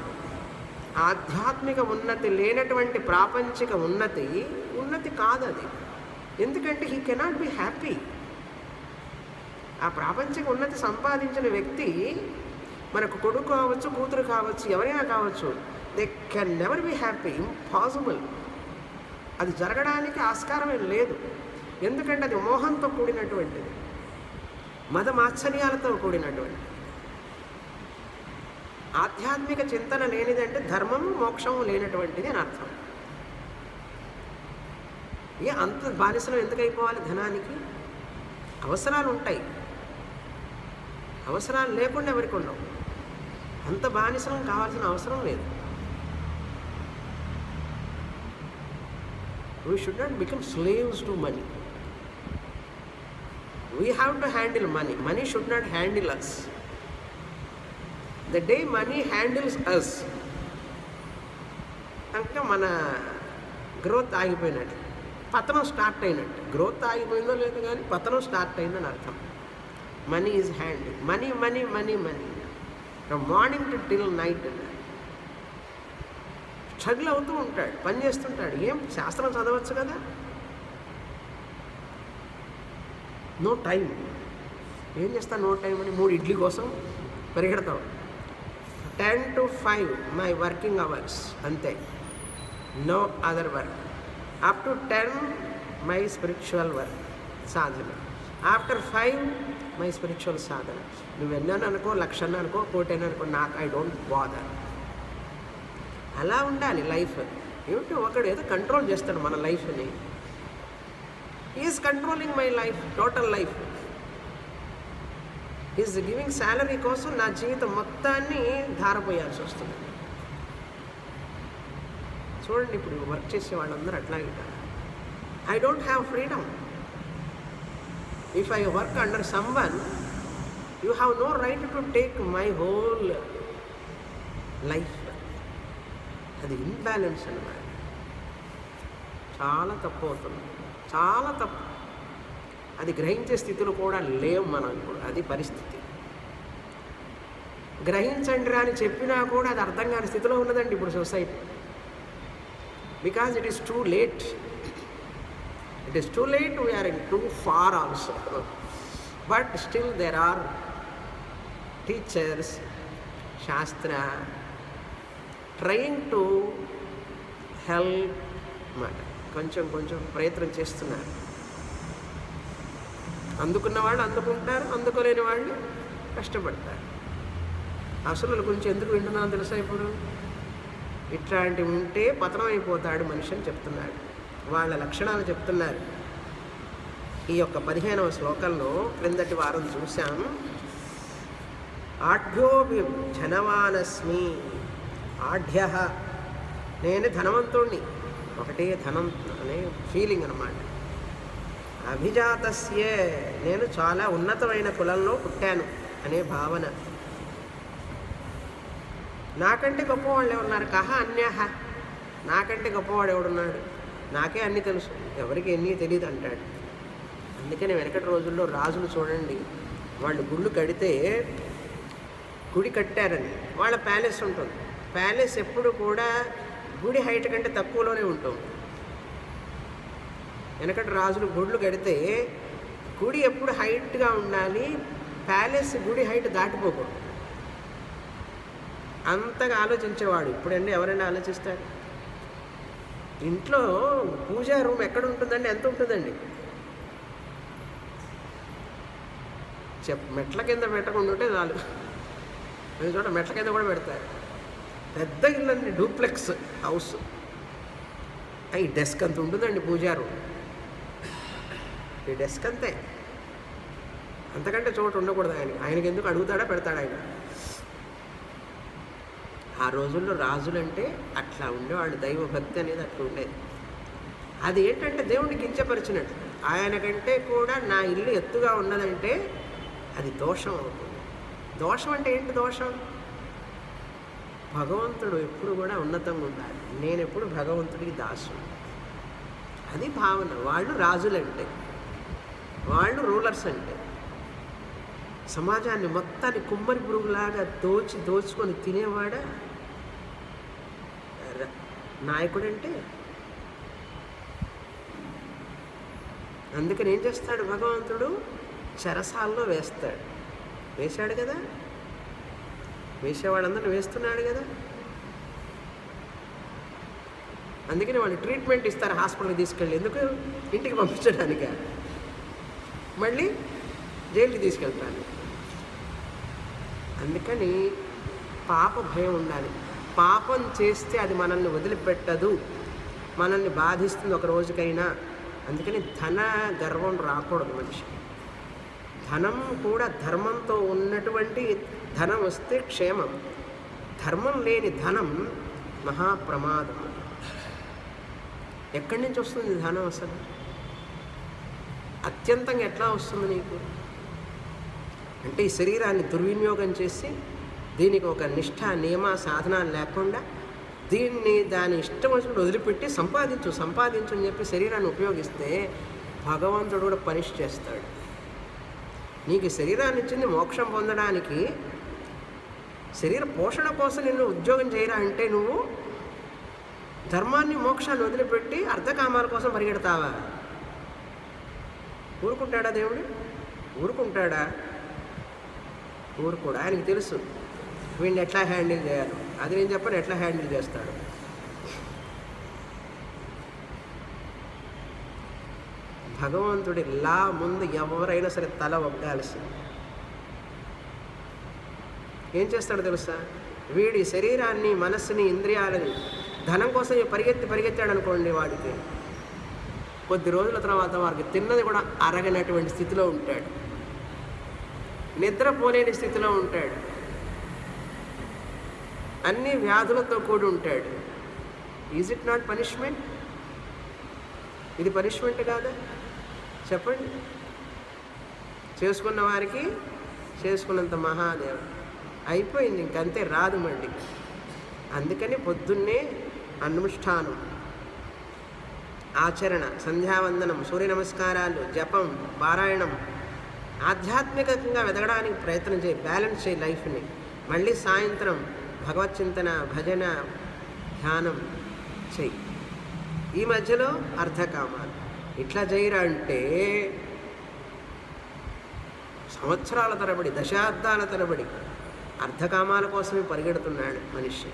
ఆధ్యాత్మిక ఉన్నతి లేనటువంటి ప్రాపంచిక ఉన్నతి కాదు అది. ఎందుకంటే హీ కెనాట్ బి హ్యాపీ. ఆ ప్రాపంచిక ఉన్నతి సంపాదించిన వ్యక్తి మనకు కొడుకు కావచ్చు, కూతురు కావచ్చు, ఎవరైనా కావచ్చు, they can never be happy. Impossible. అది జరగడానికి ఆస్కారమే లేదు. ఎందుకంటే అది మోహంతో కూడినటువంటిది, మదమాత్సర్యాలతో కూడినటువంటిది. ఆధ్యాత్మిక చింతన లేనిదంటే ధర్మము మోక్షము లేనటువంటిది అని అర్థం. అంత బానిసలు ఎందుకు అయిపోవాలి ధనానికి? అవసరాలు ఉంటాయి, అవసరాలు లేకుండా ఎవరికి ఉండవు. అంత బానిసలం కావాల్సిన అవసరం లేదు. We should not become slaves to money. We have to handle money. Money should not handle us. The day money handles us, ఇంకా మన గ్రోత్ ఆగిపోయినట్టు, పతనం స్టార్ట్ అయినట్టు. గ్రోత్ ఆగిపోయిందో లేదో కానీ పతనం స్టార్ట్ అయిందని అర్థం. Money is handle. Money money money money from morning to till night struggle అవుతూ ఉంటాడు, పని చేస్తుంటాడు. ఏం శాస్త్రం చదవచ్చు కదా, నో టైం. ఏం చేస్తా నో టైం అని 3 ఇడ్లీ కోసం పరిగెడతావు. 10 to 5 మై వర్కింగ్ అవర్స్, అంతే, no other work. Up to 10 my spiritual work, సాధన. ఆఫ్టర్ 5 మై స్పిరిచువల్ సాధన. నువ్వు ఎన్నని అనుకో, 1,00,000 అనుకో, 1,00,000 అనుకో, నాకు ఐ డోంట్ బాదర్. అలా ఉండాలి లైఫ్. ఏమిటి, ఒకడు ఏదో కంట్రోల్ చేస్తాడు మన లైఫ్ని. Is controlling my life, total life. Is giving salary కోసం నా జీవితం మొత్తాన్ని ధారపోయాల్సి వస్తుంది. చూడండి, ఇప్పుడు వర్క్ చేసే వాళ్ళందరూ అట్లాగే. I don't have freedom. If I work under someone, you have no right to take my whole life. అది ఇంబ్యాలెన్స్ అన్నమాట. చాలా తప్పు అవుతుంది, చాలా తప్పు. అది గ్రహించే స్థితిలో కూడా లేవు మనం ఇప్పుడు. అది పరిస్థితి. గ్రహించండి అని చెప్పినా కూడా అది అర్థం కాని స్థితిలో ఉన్నదండి ఇప్పుడు society. Because it is too late. It is too late. We are in too far also. But still there are teachers, శాస్త్ర ట్రయింగ్ టు హెల్ప్ అన్నమాట. కొంచెం కొంచెం ప్రయత్నం చేస్తున్నారు. అందుకున్న వాళ్ళు అందుకుంటారు, అందుకోలేని వాళ్ళు కష్టపడతారు. అసలు గురించి ఎందుకు వింటున్నాను తెలుసా? ఇప్పుడు ఇట్లాంటివి ఉంటే పతనం అయిపోతాడు మనిషి అని చెప్తున్నాడు. వాళ్ళ లక్షణాలు చెప్తున్నారు. ఈ యొక్క 15వ శ్లోకంలో క్రిందటి వారం చూశాం. ఆఢ్యోభి ధనవానస్మి. ఆఢ్య, నేను ధనవంతుణ్ణి, ఒకటే ధనం అనే ఫీలింగ్ అన్నమాట. అభిజాతస్య, నేను చాలా ఉన్నతమైన కులంలో పుట్టాను అనే భావన. నాకంటే గొప్పవాళ్ళు ఎవరున్నారు? కహ అన్యహ, నాకంటే గొప్పవాడు ఎవడున్నాడు? నాకే అన్నీ తెలుసు, ఎవరికి ఎన్ని తెలియదు అంటాడు. అందుకని వెనకటి రోజుల్లో రాజులు చూడండి, వాళ్ళు గుళ్ళు కడితే, గుడి కట్టారని వాళ్ళ ప్యాలెస్ ఉంటుంది. ప్యాలెస్ ఎప్పుడు కూడా గుడి హైట్ కంటే తక్కువలోనే ఉంటుంది. వెనకటి రాజులు గుళ్ళు కడితే గుడి ఎప్పుడు హైట్గా ఉండాలి, ప్యాలెస్ గుడి హైట్ దాటిపోకూడదు. అంతగా ఆలోచించేవాడు. ఇప్పుడండి ఎవరైనా ఆలోచిస్తారు? ఇంట్లో పూజా రూమ్ ఎక్కడ ఉంటుందండి? ఎంత ఉంటుందండి? మెట్ల కింద పెట్టకుండా ఉంటే చాలు. కొన్ని చోట మెట్ల కింద కూడా పెడతారు. పెద్ద ఇల్లు అండి, డూప్లెక్స్ హౌస్. ఈ డెస్క్ అంత ఉంటుందండి పూజా రూమ్. ఈ డెస్క్ అంతే, అంతకంటే చోటు ఉండకూడదు. ఆయనకి ఎందుకు అడుగుతాడా, పెడతాడు ఆయన. ఆ రోజుల్లో రాజులంటే అట్లా ఉండేవాళ్ళు. దైవభక్తి అనేది అట్లా ఉండేది. అది ఏంటంటే దేవుడిని కించపరిచినట్టు. ఆయనకంటే కూడా నా ఇల్లు ఎత్తుగా ఉన్నదంటే అది దోషం అవుతుంది. దోషం అంటే ఏంటి? దోషం, భగవంతుడు ఎప్పుడు కూడా ఉన్నతంగా ఉండాలి. నేను ఎప్పుడు భగవంతుడికి దాసుడు, అది భావన. వాళ్ళు రాజులంటే, వాళ్ళు రూలర్స్ అంటే సమాజాన్ని మొత్తాన్ని కుమ్మరి పురుగులాగా దోచుకొని తినేవాడా నాయకుడంటే? అందుకని ఏం చేస్తాడు భగవంతుడు? చెరసాల్లో వేస్తాడు. వేశాడు కదా. వేసేవాళ్ళందరినీ వేస్తున్నాడు కదా. అందుకని వాళ్ళు ట్రీట్మెంట్ ఇస్తారు హాస్పిటల్కి తీసుకెళ్ళి. ఎందుకు? ఇంటికి పంపించడానిక, మళ్ళీ జైలుకి తీసుకెళ్తాను. అందుకని పాప భయం ఉండాలి. పాపం చేస్తే అది మనల్ని వదిలిపెట్టదు, మనల్ని బాధిస్తుంది ఒక రోజుకైనా. అందుకని ధన గర్వం రాకూడదు మనిషికి. ధనం కూడా ధర్మంతో ఉన్నటువంటి ధనం వస్తే క్షేమం. ధర్మం లేని ధనం మహాప్రమాదం. ఎక్కడి నుంచి వస్తుంది ధనం అసలు? అత్యంతంగా ఎట్లా వస్తుంది నీకు అంటే ఈ శరీరాన్ని దుర్వినియోగం చేసి దీనికి ఒక నిష్ఠ నియమ సాధన లేకుండా దీన్ని దాని ఇష్టం వచ్చినట్టు వదిలిపెట్టి సంపాదించు అని చెప్పి శరీరాన్ని ఉపయోగిస్తే భగవంతుడు కూడా పనిష్ చేస్తాడు. నీకు శరీరాన్ని ఇచ్చింది మోక్షం పొందడానికి. శరీర పోషణ కోసం నిన్ను ఉద్యోగం చేయరా అంటే నువ్వు ధర్మాన్ని మోక్షాన్ని వదిలిపెట్టి అర్ధకామాల కోసం పరిగెడతావా? ఊరుకుంటాడా దేవుడు? ఊరుకుంటాడా? ఊరుకోడు. ఆయనకి తెలుసు వీడిని ఎట్లా హ్యాండిల్ చేయాలి. అది నేను చెప్పను, ఎట్లా హ్యాండిల్ చేస్తాడు. భగవంతుడి లా ముందు ఎవరైనా సరే తల ఒగ్గాల్సింది. ఏం చేస్తాడో తెలుసా? వీడి శరీరాన్ని, మనస్సుని, ఇంద్రియాలని ధనం కోసం పరిగెత్తాడు అనుకోండి, వాడికి కొద్ది రోజుల తర్వాత వారికి తిన్నది కూడా అరగనటువంటి స్థితిలో ఉంటాడు, నిద్రపోలేని స్థితిలో ఉంటాడు, అన్ని వ్యాధులతో కూడి ఉంటాడు. Is it not punishment? ఇది పనిష్మెంట్ కాదా? చెప్పండి. చేసుకున్న వారికి చేసుకున్నంత మహాదేవుడు. అయిపోయింది, ఇంకంతే, రాదు మళ్ళీ. అందుకని పొద్దున్నే అనుష్ఠానం, ఆచరణ, సంధ్యావందనం, సూర్య నమస్కారాలు, జపం, పారాయణం, ఆధ్యాత్మికంగా వెదగడానికి ప్రయత్నం చేయి. బ్యాలెన్స్ చేయి లైఫ్ని. మళ్ళీ సాయంత్రం భగవచ్చింతన, భజన, ధ్యానం చెయ్యి. ఈ మధ్యలో అర్ధకామాలు. ఇట్లా చేయరా అంటే సంవత్సరాల తరబడి, దశాబ్దాల తరబడి అర్ధకామాల కోసమే పరిగెడుతున్నాడు మనిషి.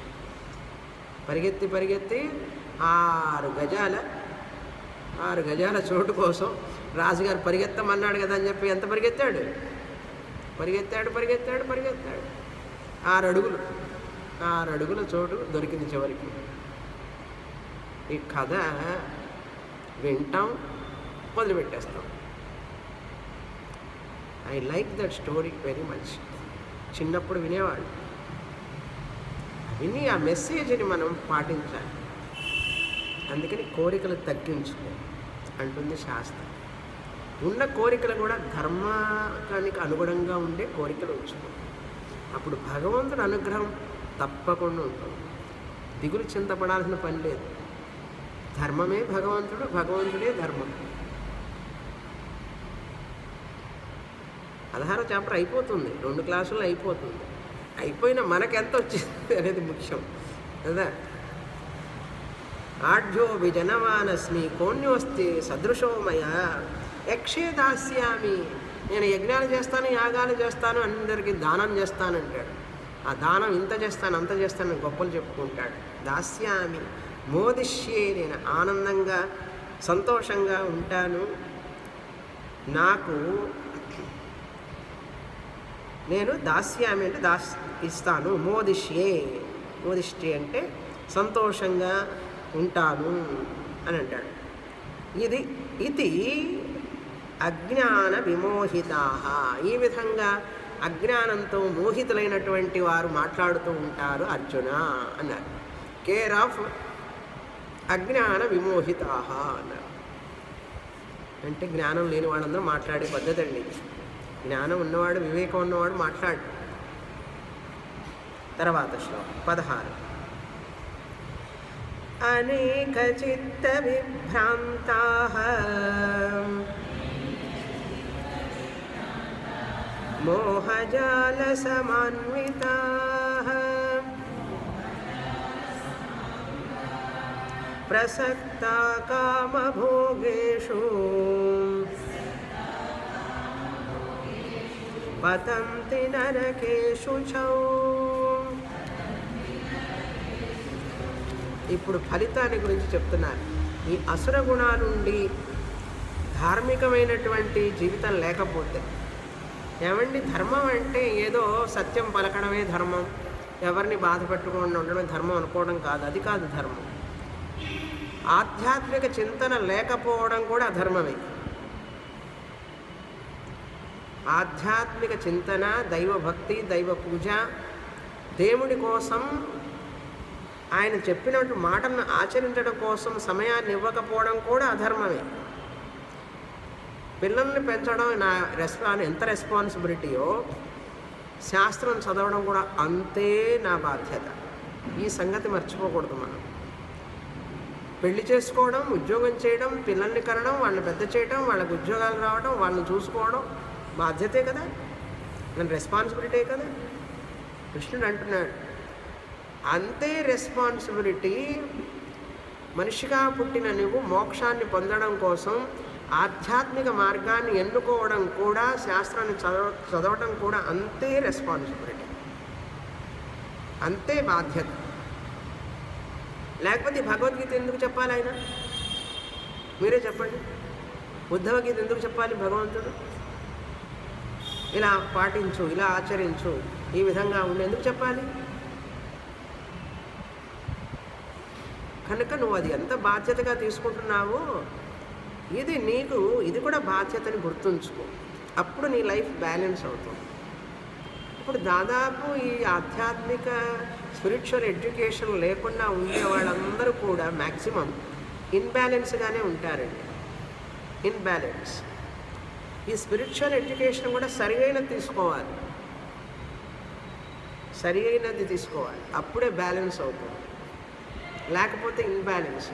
పరిగెత్తి 6 గజాల చోటు కోసం రాజుగారు పరిగెత్తమన్నాడు కదా అని చెప్పి ఎంత పరిగెత్తాడు. 6 అడుగుల చోటు దొరికింది చివరికి. ఈ కథ వింటాం, వదిలిపెట్టేస్తాం. I like that story very much. చిన్నప్పుడు వినేవాళ్ళు, విని ఆ మెసేజ్ని మనం పాటించాలి. అందుకని కోరికలు తగ్గించుకో అంటుంది శాస్త్రం. ఉన్న కోరికలు కూడా ధర్మానికి అనుగుణంగా ఉండే కోరికలు ఉంచుకో. అప్పుడు భగవంతుడి అనుగ్రహం తప్పకుండా ఉంటుంది. దిగులు చింతపడాల్సిన పని లేదు. ధర్మమే భగవంతుడు, భగవంతుడే ధర్మం. 16వ చాప్టర్ అయిపోతుంది, 2 క్లాసుల్లో అయిపోతుంది. అయిపోయినా మనకెంత వచ్చింది అనేది ముఖ్యం కదా. ఆఢ్యో విజనవానస్మి కోణ్యోస్తి సదృశోమయ యక్షే దాస్యామి. నేను యజ్ఞాలు చేస్తాను, యాగాలు చేస్తాను, అందరికీ దానం చేస్తానంటాడు. ఆ దానం ఇంత చేస్తాను, అంత చేస్తాను గొప్పలు చెప్పుకుంటాడు. దాస్యామి మోదిష్యే, నేను ఆనందంగా సంతోషంగా ఉంటాను. నేను దాస్యామి అంటే ఇస్తాను. మోదిష్యే అంటే సంతోషంగా ఉంటాను అని అంటాడు. ఇది అజ్ఞాన విమోహితా. ఈ విధంగా అజ్ఞానంతో మోహితులైనటువంటి వారు మాట్లాడుతూ ఉంటారు అర్జున అన్నారు. కేర్ ఆఫ్ అజ్ఞాన విమోహితా అన్నారు. అంటే జ్ఞానం లేని వాళ్ళందరూ మాట్లాడే పద్ధతి అండి. జ్ఞానం ఉన్నవాడు, వివేకం ఉన్నవాడు మాట్లాడు. తర్వాత శ్లోకం 16. అనేక చిత్త విభ్రాంతాః మోహజాల సమాన్వితాః ప్రసక్తా కామభోగేషు పతంతి నరకేషు చ. ఇప్పుడు ఫలితాన్ని గురించి చెప్తున్నారు. ఈ అసుర గుణాలుండి ధార్మికమైనటువంటి జీవితం లేకపోతే, ఏమండి ధర్మం అంటే ఏదో సత్యం పలకడమే ధర్మం, ఎవరిని బాధ పెట్టుకుండా ఉండడమే ధర్మం అనుకోవడం కాదు. అది కాదు ధర్మం. ఆధ్యాత్మిక చింతన లేకపోవడం కూడా అధర్మమే. ఆధ్యాత్మిక చింతన, దైవభక్తి, దైవ పూజ, దేవుడి కోసం ఆయన చెప్పినట్టు మాటలను ఆచరించడం కోసం సమయాన్ని ఇవ్వకపోవడం కూడా అధర్మమే. పిల్లల్ని పెంచడం ఎంత రెస్పాన్సిబిలిటీయో, శాస్త్రం చదవడం కూడా అంతే నా బాధ్యత. ఈ సంగతి మర్చిపోకూడదు మనం. పెళ్లి చేసుకోవడం, ఉద్యోగం చేయడం, పిల్లల్ని కనడం, వాళ్ళని పెద్ద చేయడం, వాళ్ళకి ఉద్యోగాలు రావడం, వాళ్ళని చూసుకోవడం బాధ్యతే కదా, మన రెస్పాన్సిబిలిటీ కదా. కృష్ణుడు అంటున్నాడు అంతే రెస్పాన్సిబిలిటీ. మనిషిగా పుట్టిన నువ్వు మోక్షాన్ని పొందడం కోసం ఆధ్యాత్మిక మార్గాన్ని ఎన్నుకోవడం కూడా, శాస్త్రాన్ని చదవడం కూడా అంతే రెస్పాన్సిబిలిటీ, అంతే బాధ్యత. లేకపోతే భగవద్గీత ఎందుకు చెప్పాలి ఆయన? మీరే చెప్పండి. ఉద్ధవగీత ఎందుకు చెప్పాలి భగవంతుడు? ఇలా పాటించు, ఇలా ఆచరించు, ఈ విధంగా ఉండి ఎందుకు చెప్పాలి? కనుక నువ్వు అది ఎంత బాధ్యతగా తీసుకుంటున్నావో, ఇది కూడా బాధ్యతని గుర్తుంచుకో. అప్పుడు నీ లైఫ్ బ్యాలెన్స్ అవుతుంది. ఇప్పుడు దాదాపు ఈ ఆధ్యాత్మిక స్పిరిచువల్ ఎడ్యుకేషన్ లేకుండా ఉండే వాళ్ళందరూ కూడా మ్యాక్సిమం ఇన్బ్యాలెన్స్గానే ఉంటారండి. ఇన్బ్యాలెన్స్. ఈ స్పిరిచువల్ ఎడ్యుకేషన్ కూడా సరైనది తీసుకోవాలి. అప్పుడే బ్యాలెన్స్ అవుతుంది. లేకపోతే ఇన్బ్యాలెన్స్.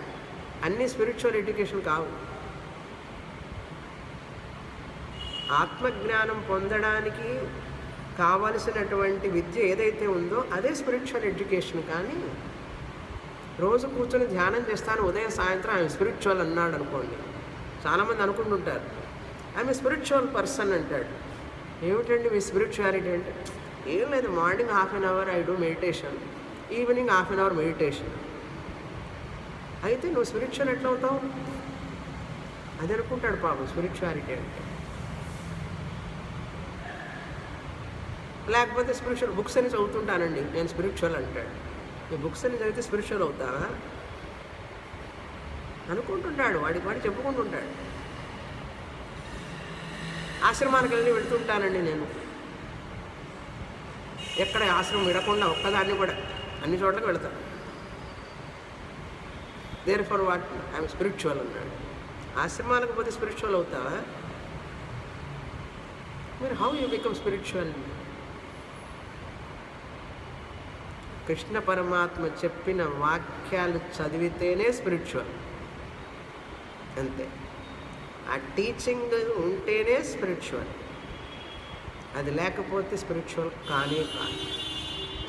అన్ని స్పిరిచువల్ ఎడ్యుకేషన్ కావు. ఆత్మజ్ఞానం పొందడానికి కావలసినటువంటి విద్య ఏదైతే ఉందో అదే స్పిరిచువల్ ఎడ్యుకేషన్. కానీ రోజు కూర్చొని ధ్యానం చేస్తాను, ఉదయం సాయంత్రం ఆయన స్పిరిచువల్ అన్నాడు అనుకోండి, చాలామంది అనుకుంటుంటారు ఆమె స్పిరిచువల్ పర్సన్ అంటాడు. ఏమిటండి మీ స్పిరిచువాలిటీ అంటే? ఏం లేదు, morning ½ an hour I do meditation, evening ½ an hour meditation. అయితే నువ్వు స్పిరిచువల్ ఎట్లా అవుతావు? అది అనుకుంటాడు పాపం స్పిరిచువాలిటీ అంటే. లేకపోతే స్పిరిచువల్ బుక్స్ అని చదువుతుంటానండి నేను స్పిరిచువల్ అంటాడు. ఈ బుక్స్ అని చదివితే స్పిరిచువల్ అవుతావా అనుకుంటుంటాడు, వాడు చెప్పుకుంటుంటాడు. ఆశ్రమానికి వెళ్తుంటానండి నేను. ఎక్కడ ఆశ్రమం విడకుండా ఒక్కదాన్ని కూడా అన్ని చోట్లకి వెళతాను. Therefore what I'm spiritual అన్నాడు. ఆశ్రమాలకు పోతే స్పిరిచువల్ అవుతావా? మీరు how you become spiritual? Krishna పరమాత్మ చెప్పిన వాక్యాలు చదివితేనే స్పిరిచువల్, అంతే. ఆ టీచింగ్ ఉంటేనే స్పిరిచువల్. అది లేకపోతే స్పిరిచువల్ కానే కాదు.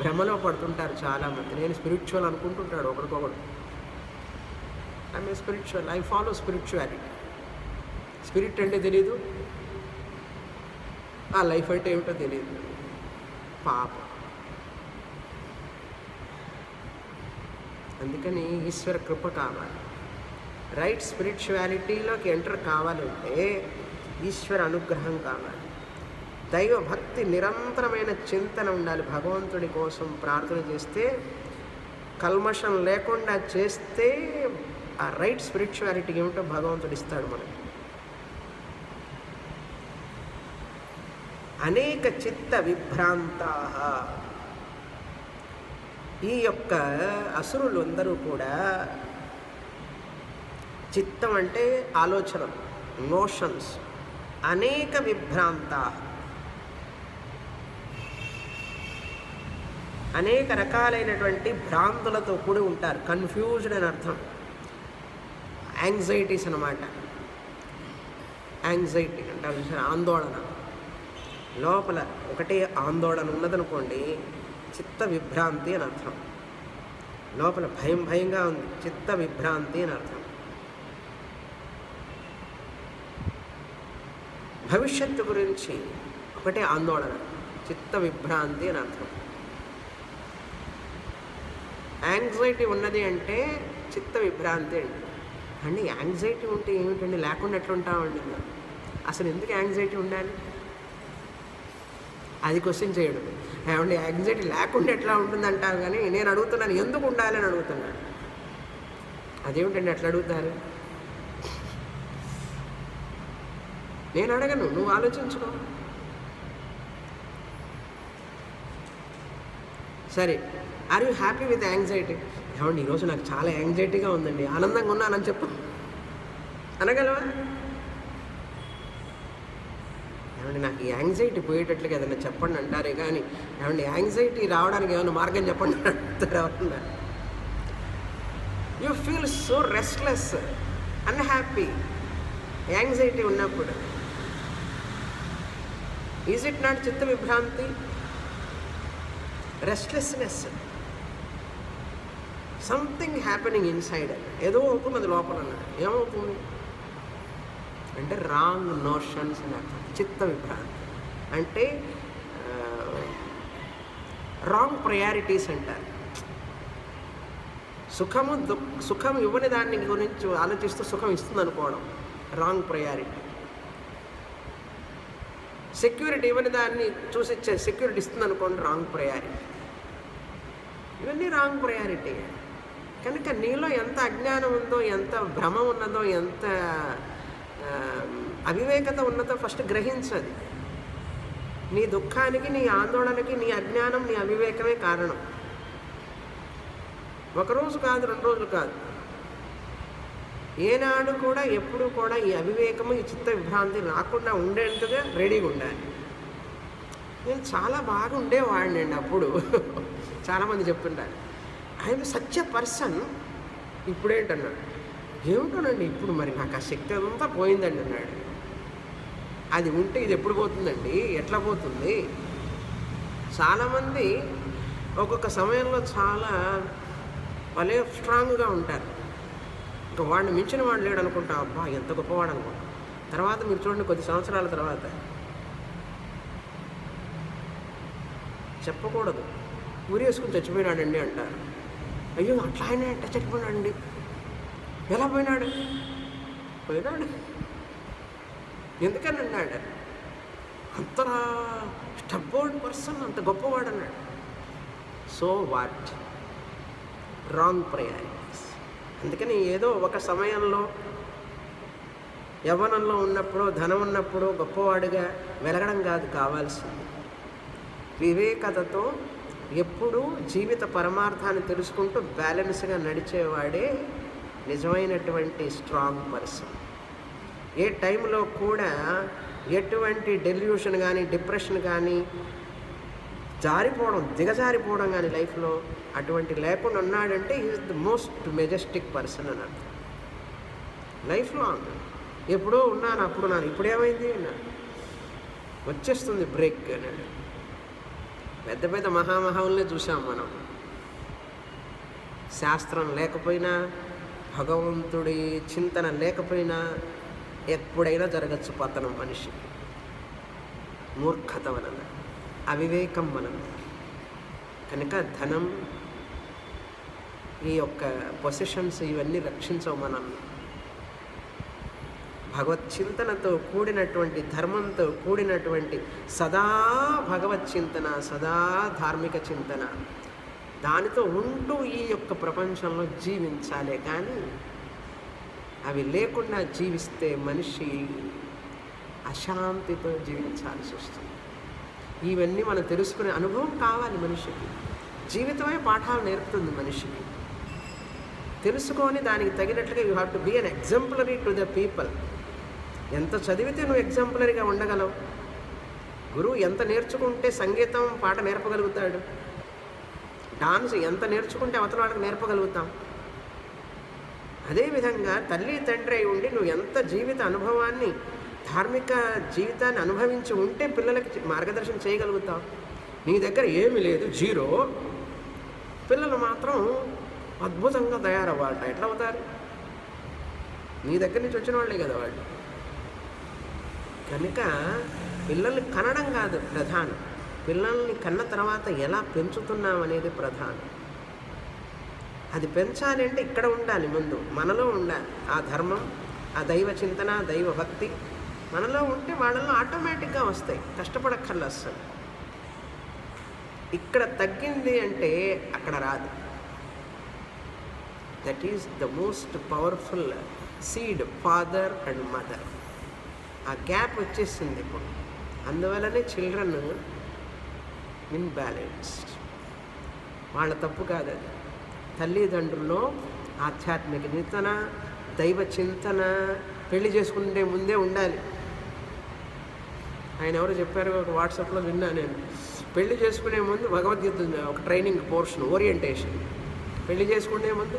భ్రమలో పడుతుంటారు చాలామంది. నేను స్పిరిచువల్ అనుకుంటుంటాడు ఒకరికొకడు. I'm spiritual, I follow spirituality. Spirit అంటే తెలీదు, ఆ లైఫ్ అంటే ఏమిటో తెలియదు. పాపం. అందుకని ఈశ్వర కృప కావాలి. రైట్ స్పిరిచువాలిటీలోకి ఎంటర్ కావాలంటే ఈశ్వర అనుగ్రహం కావాలి. దైవ భక్తి, నిరంతరమైన చింతన ఉండాలి. భగవంతుడి కోసం ప్రార్థన చేస్తే, కల్మషం లేకుండా చేస్తే ఆ రైట్ స్పిరిచువాలిటీ ఏమిటో భగవంతుడు ఇస్తాడు మనకి. అనేక చిత్త విభ్రాంతా. ఈ యొక్క అసురులు అందరూ కూడా, చిత్తం అంటే ఆలోచన, మోషన్స్, అనేక విభ్రాంత, అనేక రకాలైనటువంటి భ్రాంతులతో కూడి ఉంటారు. కన్ఫ్యూజ్డ్ అని అర్థం. యాంగ్జైటీస్ అన్నమాట. యాంగ్జైటీ అంటే ఆందోళన. లోపల ఒకటే ఆందోళన ఉన్నదనుకోండి, చిత్త విభ్రాంతి అని అర్థం. లోపల భయంగా ఉంది, చిత్త విభ్రాంతి అని అర్థం. భవిష్యత్తు గురించి ఒకటే ఆందోళన, చిత్త విభ్రాంతి అని అర్థం. యాంగ్జైటీ ఉన్నది అంటే చిత్త విభ్రాంతి అండి. అండి యాంగ్జైటీ ఉంటే ఏమిటండి, లేకుండా ఎట్లుంటామండి? అసలు ఎందుకు యాంగ్జైటీ ఉండాలి? అది క్వశ్చన్ చేయడం. ఏమండి యాంగ్జైటీ లేకుండా ఎట్లా ఉంటుంది అంటారు, కానీ నేను అడుగుతున్నాను ఎందుకు ఉండాలి అని అడుగుతున్నాను. అదేమిటండి ఎట్లా అడుగుతారు? నేను అడగను, నువ్వు ఆలోచించుకో. సరే, are you happy with anxiety? ఏమండి ఈరోజు నాకు చాలా యాంగ్జైటీగా ఉందండి, ఆనందంగా ఉన్నానని చెప్పు, అనగలవా? ఏమండి నాకు ఈ యాంగ్జైటీ పోయేటట్లుగా ఏదైనా చెప్పండి అంటారే కానీ, ఏమండి యాంగ్జైటీ రావడానికి ఏమైనా మార్గం చెప్పండి అని అడుగుతారు ఎవరన్నా. You feel so restless, unhappy anxiety ఉన్నప్పుడు. ఈజ్ ఇట్ నాట్ చిత్త విభ్రాంతి? Restlessness, something happening inside. ఏదో అవుతున్నది లోపల. ఏమవుతుంది అంటే రాంగ్ నోషన్స్ అని అర్థం. చిత్త విభ్రాంతి అంటే రాంగ్ ప్రయారిటీస్ అంటారు. సుఖం ఇవ్వని దాన్ని గురించి ఆలోచిస్తూ సుఖం ఇస్తుంది అనుకోవడం రాంగ్ ప్రయారిటీ. సెక్యూరిటీ ఇవ్వని దాన్ని చూసి సెక్యూరిటీ ఇస్తుంది అనుకోండి రాంగ్ ప్రయారిటీ. ఇవన్నీ రాంగ్ ప్రయారిటీ. కనుక నీలో ఎంత అజ్ఞానం ఉందో, ఎంత భ్రమ ఉన్నదో, ఎంత అవివేకత ఉన్నదో ఫస్ట్ గ్రహించది. నీ దుఃఖానికి, నీ ఆందోళనకి నీ అజ్ఞానం, నీ అవివేకమే కారణం. ఒకరోజు కాదు, 2 రోజులు కాదు, ఏనాడు కూడా ఎప్పుడు కూడా ఈ అవివేకము, ఈ చిత్త విభ్రాంతి రాకుండా ఉండేందుగా రెడీగా ఉండాలి. నేను చాలా బాగా ఉండేవాడిని అండి అప్పుడు. చాలామంది చెప్తుంటారు ఐఎమ్ సచ్ ఎ పర్సన్. ఇప్పుడేంటన్నాడు, ఏమిటోనండి ఇప్పుడు మరి నాకు ఆ శక్తి అంతా పోయిందండి అన్నాడు. అది ఉంటే ఇది ఎప్పుడు పోతుందండి, ఎట్లా పోతుంది? చాలామంది ఒక్కొక్క సమయంలో చాలా భలే స్ట్రాంగ్గా ఉంటారు. ఇంకా వాడిని మించిన వాడు లేడు అనుకుంటా, అబ్బా ఎంత గొప్పవాడు అనుకుంటా. తర్వాత మీరు చూడండి, కొద్ది సంవత్సరాల తర్వాత చెప్పకూడదు, ఊరేసుకుని చచ్చిపోయినాడండి అంటారు. అయ్యో అట్లా ఆయన ఎట్లా చచ్చిపోయినాడండి? ఎలా పోయినాడు? ఎందుకని అన్నాడు? అంత స్టబ్బోర్డ్ పర్సన్, అంత గొప్పవాడు అన్నాడు. So what? Wrong priorities. అందుకని ఏదో ఒక సమయంలో యవ్వనంలో ఉన్నప్పుడు, ధనం ఉన్నప్పుడు గొప్పవాడిగా వెలగడం కాదు కావాల్సింది. వివేకతతో ఎప్పుడూ జీవిత పరమార్థాన్ని తెలుసుకుంటూ బ్యాలెన్స్గా నడిచేవాడే నిజమైనటువంటి స్ట్రాంగ్ పర్సన్. ఏ టైంలో కూడా ఎటువంటి డెల్యూషన్ కానీ, డిప్రెషన్ కానీ, దిగజారిపోవడం కానీ లైఫ్లో అటువంటి లేకుండా ఉన్నాడంటే is the most Majestic person అని అర్థం. లైఫ్లో ఎప్పుడో ఉన్నాను, అప్పుడు నాను, ఇప్పుడేమైంది అన్నాడు, వచ్చేస్తుంది బ్రేక్ అన్నాడు. పెద్ద పెద్ద మహామహుల్నే చూసాం మనం. శాస్త్రం లేకపోయినా, భగవంతుడి చింతన లేకపోయినా ఎప్పుడైనా జరగచ్చు పతనం మనిషికి. మూర్ఖత వలన, అవివేకం వలన. కనుక ధనం, ఈ యొక్క పొసిషన్స్ ఇవన్నీ రక్షించవు మనల్ని. భగవత్ చింతనతో కూడినటువంటి, ధర్మంతో కూడినటువంటి సదా భగవత్ చింతన, సదా ధార్మిక చింతన, దానితో ఉంటూ ఈ యొక్క ప్రపంచంలో జీవించాలే. కానీ అవి లేకుండా జీవిస్తే మనిషి అశాంతితో జీవించాల్సి వస్తుంది. ఇవన్నీ మనం తెలుసుకునే అనుభవం కావాలి మనిషికి. జీవితమే పాఠాలు నేర్పుతుంది మనిషికి. తెలుసుకొని దానికి తగినట్లుగా you have to be an exemplary to the people. ఎంత చదివితే నువ్వు ఎగ్జాంపులరీగా ఉండగలవు? గురువు ఎంత నేర్చుకుంటే సంగీతం పాట నేర్పగలుగుతాడు? డాన్స్ ఎంత నేర్చుకుంటే అవతల వాళ్ళకి నేర్పగలుగుతాం? అదేవిధంగా తల్లి తండ్రి అయి ఉండి నువ్వు ఎంత జీవిత అనుభవాన్ని, ధార్మిక జీవితాన్ని అనుభవించి ఉంటే పిల్లలకి మార్గదర్శనం చేయగలుగుతావు. నీ దగ్గర ఏమీ లేదు, జీరో, పిల్లలు మాత్రం అద్భుతంగా తయారవ్వాలట. ఎట్లా అవుతారు? నీ దగ్గర నుంచి వచ్చిన వాళ్ళే కదా వాళ్ళు. కనుక పిల్లల్ని కనడం కాదు ప్రధానం, పిల్లల్ని కన్న తర్వాత ఎలా పెంచుతున్నాం అనేది ప్రధానం. అది పెంచాలి అంటే ఇక్కడ ఉండాలి, ముందు మనలో ఉండాలి ఆ ధర్మం, ఆ దైవ చింతన, దైవ భక్తి మనలో ఉంటే వాళ్ళలో ఆటోమేటిక్గా వస్తాయి, కష్టపడక్కర్లేదు అస్సలు. ఇక్కడ తగ్గింది అంటే అక్కడ రాదు. That is the most powerful seed, father and mother. ఆ గ్యాప్ వచ్చేసింది ఇప్పుడు. అందువల్లనే చిల్డ్రన్ ఇన్బ్యాలెన్స్డ్. వాళ్ళ తప్పు కాదు అది. తల్లిదండ్రుల్లో ఆధ్యాత్మిక చింతన, దైవ చింతన పెళ్లి చేసుకుంటే ముందే ఉండాలి. ఆయన ఎవరో చెప్పారు, ఒక వాట్సాప్లో విన్నా నేను. పెళ్లి చేసుకునే ముందు భగవద్గీత ఒక ట్రైనింగ్ పోర్షన్, ఓరియంటేషన్. పెళ్లి చేసుకునే ముందు,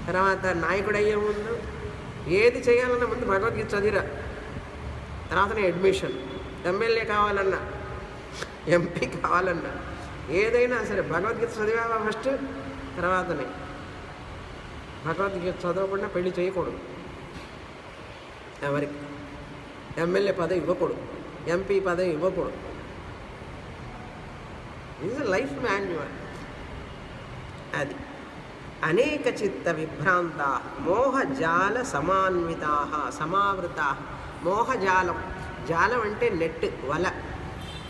తర్వాత నాయకుడు అయ్యే ముందు, ఏది చేయాలన్నా ముందు భగవద్గీత చదివిరా, తర్వాతనే అడ్మిషన్. ఎమ్మెల్యే కావాలన్నా, ఎంపీ కావాలన్నా, ఏదైనా సరే భగవద్గీత చదివావా ఫస్ట్, తర్వాతనే. భగవద్గీత చదవకుండా పెళ్లి చేయకూడదు. ఎవరికి ఎమ్మెల్యే పదవి ఇవ్వకూడదు, ఎంపీ పదవి ఇవ్వకూడదు. ఇది లైఫ్ మాన్యువల్. అది అనేక చిత్త విభ్రాంత మోహజాల సమాన్వితా సమావృత. మోహజాలం, జాలం అంటే నెట్, వల.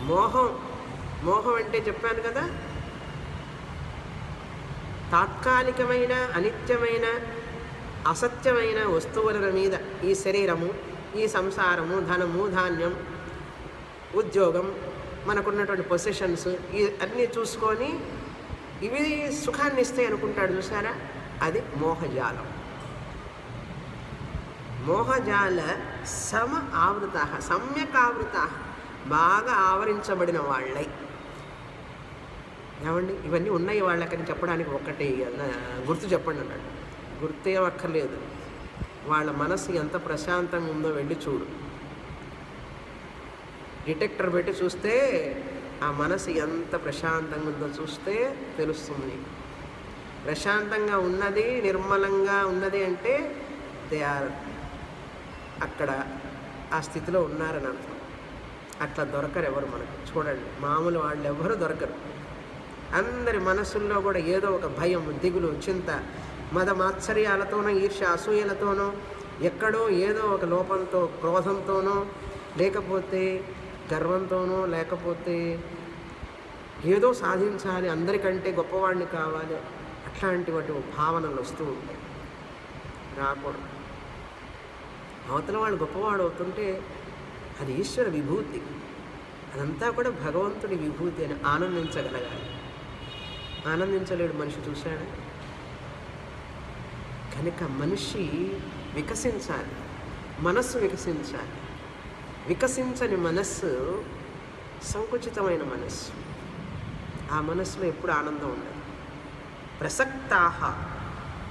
మోహం, మోహం అంటే చెప్పాను కదా, తాత్కాలికమైన, అనిత్యమైన, అసత్యమైన వస్తువుల మీద ఈ శరీరము, ఈ సంసారము, ధనము, ధాన్యం, ఉద్యోగం, మనకున్నటువంటి పొజిషన్స్, ఈ అన్నీ చూసుకొని ఇవి సుఖాన్ని ఇస్తాయి అనుకుంటాడు, చూసారా? అది మోహజాలం. మోహజాల సమ ఆవృత, సమ్యక్ ఆవృత, బాగా ఆవరించబడిన వాళ్ళై. ఏమండి, ఇవన్నీ ఉన్నాయి వాళ్ళకని చెప్పడానికి ఒక్కటే గుర్తు చెప్పండి అన్నాడు. గుర్తేం అక్కర్లేదు, వాళ్ళ మనసు ఎంత ప్రశాంతంగా ఉందో వెళ్ళి చూడు. డిటెక్టర్ పెట్టి చూస్తే ఆ మనసు ఎంత ప్రశాంతంగా ఉందో చూస్తే తెలుస్తుంది. ప్రశాంతంగా ఉన్నది, నిర్మలంగా ఉన్నది అంటే దే ఆర్ అక్కడ ఆ స్థితిలో ఉన్నారని అర్థం. అట్లా దొరకరు ఎవరు మనకు. చూడండి, మామూలు వాళ్ళు ఎవరు దొరకరు. అందరి మనసుల్లో కూడా ఏదో ఒక భయం, దిగులు, చింత, మద మాత్సర్యాలతోనో, ఈర్ష్య, అసూయలతోనో, ఎక్కడో ఏదో ఒక లోపంతో, క్రోధంతోనో, లేకపోతే గర్వంతోనో, లేకపోతే ఏదో సాధించాలి, అందరికంటే గొప్పవాడిని కావాలి, అట్లాంటి వాటి భావనలు వస్తూ ఉంటాయి. రాకూడదు. అవతల వాళ్ళు గొప్పవాడు అవుతుంటే అది ఈశ్వర విభూతి, అదంతా కూడా భగవంతుడి విభూతి అని ఆనందించగలగాలి. ఆనందించలేడు మనిషి, చూశాడు. కనుక మనిషి వికసించాలి, మనస్సు వికసించాలి. వికసించని మనస్సు సంకుచితమైన మనస్సు. ఆ మనస్సులో ఎప్పుడు ఆనందం ఉండదు. ప్రసక్తాహ,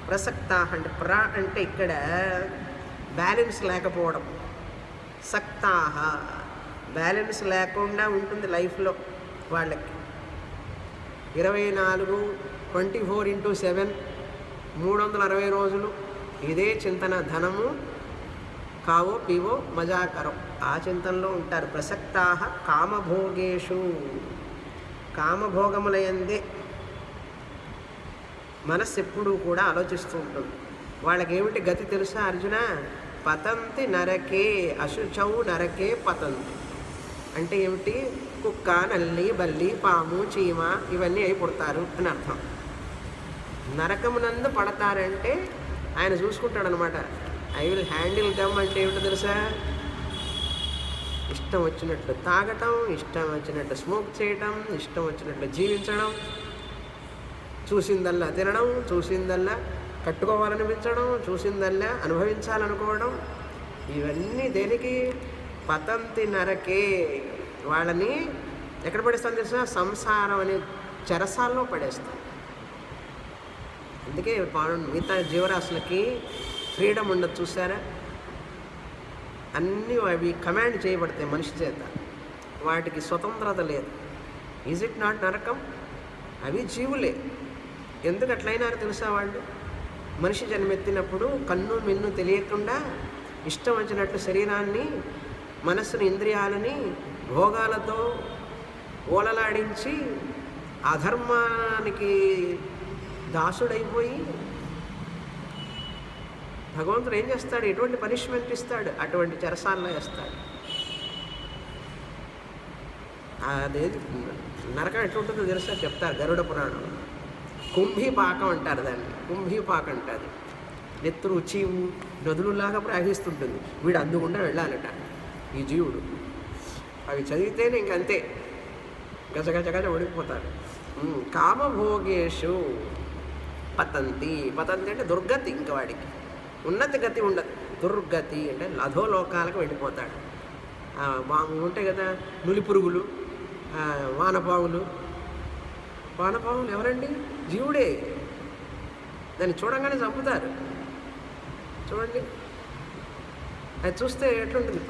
ప్రసక్తాహ అంటే అంటే ఇక్కడ బ్యాలెన్స్ లేకపోవడం. సక్తాహ, బ్యాలెన్స్ లేకుండా ఉంటుంది లైఫ్లో వాళ్ళకి. 24/7 360 రోజులు ఇదే చింతన. ధనము కావో పీవో మజాకరం, ఆ చింతనలో ఉంటారు. ప్రసక్తాహ కామభోగేషు, కామభోగములయందే మనస్సు ఎప్పుడూ కూడా ఆలోచిస్తూ ఉంటుంది. వాళ్ళకి ఏమిటి గతి తెలుసా అర్జున? పతంతి నరకే, అశుచౌ నరకే పతంతి. అంటే ఏమిటి? కుక్క, నల్లి, బల్లి, పాము, చీమ ఇవన్నీ అయి పుడతారు అని అర్థం. నరకమునందు పడతారంటే ఆయన చూసుకుంటాడు అనమాట. ఐ విల్ హ్యాండిల్ దమ్ అంటే ఏమిటో తెలుసా? ఇష్టం వచ్చినట్లు తాగటం, ఇష్టం వచ్చినట్లు స్మోక్ చేయటం, ఇష్టం వచ్చినట్లు జీవించడం, చూసిందల్లా తినడం, చూసిందల్లా కట్టుకోవాలనిపించడం, చూసిందల్లా అనుభవించాలనుకోవడం, ఇవన్నీ దేనికి? పతంతి నరకే. వాళ్ళని ఎక్కడ పడేస్తాను తెలుసా? సంసారం అనే చెరసాల్లో పడేస్తాం. అందుకే మిగతా జీవరాశులకి ఫ్రీడమ్ ఉండదు, చూసారా? అన్నీ అవి కమాండ్ చేయబడతాయి మనిషి చేత, వాటికి స్వతంత్రత లేదు. ఈజ్ ఇట్ నాట్ నరకం? అవి జీవులే. ఎందుకు అట్లయినారో తెలుసా? వాళ్ళు మనిషి జన్మెత్తినప్పుడు కన్ను మిన్ను తెలియకుండా ఇష్టం వచ్చినట్లు శరీరాన్ని, మనస్సుని, ఇంద్రియాలని భోగాలతో ఓలలాడించి అధర్మానికి దాసుడైపోయి భగవంతుడు ఏం చేస్తాడు, ఎటువంటి పనిష్మెంట్ ఇస్తాడు, అటువంటి చెరసాల్లో వేస్తాడు. అదేది నరకం ఎట్లుంటుందో తెలుసా చెప్తారు గరుడ పురాణం. కుంభీపాకం అంటారు దాన్ని, కుంభీపాకం అంటారు. నెత్తురు చీవు నదులులాగా ప్రవహిస్తుంటుంది, వీడు అందుకుండా వెళ్ళాలట ఈ జీవుడు. అవి చదివితేనే ఇంకంతే, గజ గజ గజ ఒడికిపోతారు. కామభోగేషు పతంతి, పతంతి అంటే దుర్గతి, ఇంకా వాడికి ఉన్నతి గతి ఉండదు. దుర్గతి అంటే అధోలోకాలకు వెళ్ళిపోతాడు. ఉంటాయి కదా నులి పురుగులు, వానపాములు. వానపాములు ఎవరండి? జీవుడే. దాన్ని చూడంగానే చంపుతారు. చూడండి, అది చూస్తే ఎట్లుంటుంది,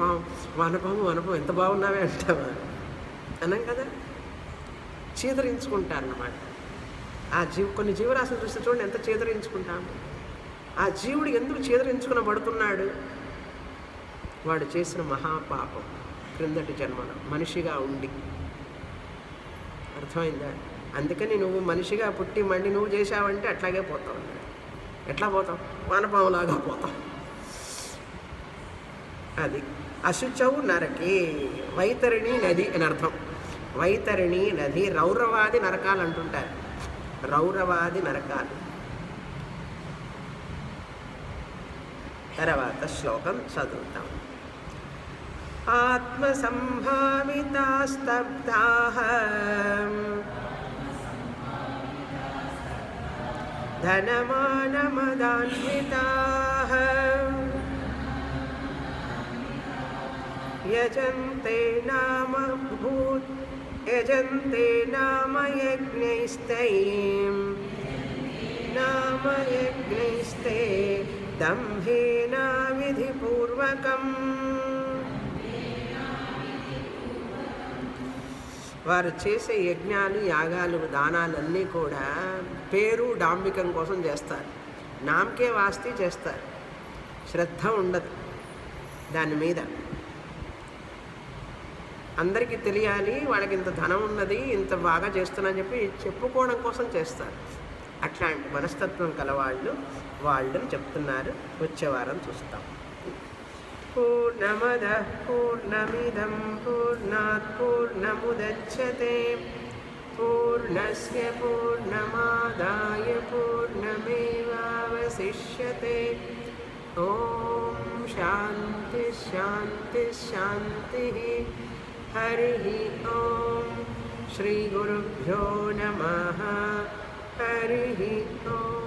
వానపాము ఎంత బాగున్నావే అంటావా అన్నాం కదా. చీదరించుకుంటారన్నమాట. కొన్ని జీవరాశులు చూస్తే చూడండి ఎంత చీదరించుకుంటాము. ఆ జీవుడు ఎందుకు చీదరించుకునబడుతున్నాడు? వాడు చేసిన మహాపాపం, క్రిందటి జన్మలో మనిషిగా ఉండి. అర్థమైందా? అందుకని నువ్వు మనిషిగా పుట్టి మళ్ళీ నువ్వు చేశావంటే అట్లాగే పోతావు. ఎట్లా పోతావు? వానపాములాగా పోతావు. అది అశుచవు నరకే, వైతరిణి నది అని అర్థం. వైతరిణి నది రౌరవాది నరకాలు అంటుంటారు. రౌరవాది నరకాలు. తర్వాత శ్లోకం చదువుతాం. ఆత్మసంభావితాస్తబ్ధాః ధనమానమదాన్వితాః యజంతే నామయజ్ఞైస్తే దంభేన విధిపూర్వకం. వారు చేసే యజ్ఞాలు, యాగాలు, దానాలన్నీ కూడా పేరు డాంబికం కోసం చేస్తారు. నామకే వాస్తి చేస్తారు. శ్రద్ధ ఉండదు దాని మీద. అందరికీ తెలియాలి వాళ్ళకి ఇంత ధనం ఉన్నది, ఇంత బాగా చేస్తున్నారని చెప్పి చెప్పుకోవడం కోసం చేస్తారు. అట్లాంటి మనస్తత్వం వాళ్ళని చెప్తున్నారు. వచ్చే వారం చూస్తాం. పూర్ణమదః పూర్ణమిదం పూర్ణాత్ పూర్ణముదచ్యతే పూర్ణస్య పూర్ణమాదాయ పూర్ణమేవావశిష్యతే. ఓం శాంతి శాంతి శాంతి. హరి ఓం. శ్రీ గురుభ్యో నమః. హరి ఓం.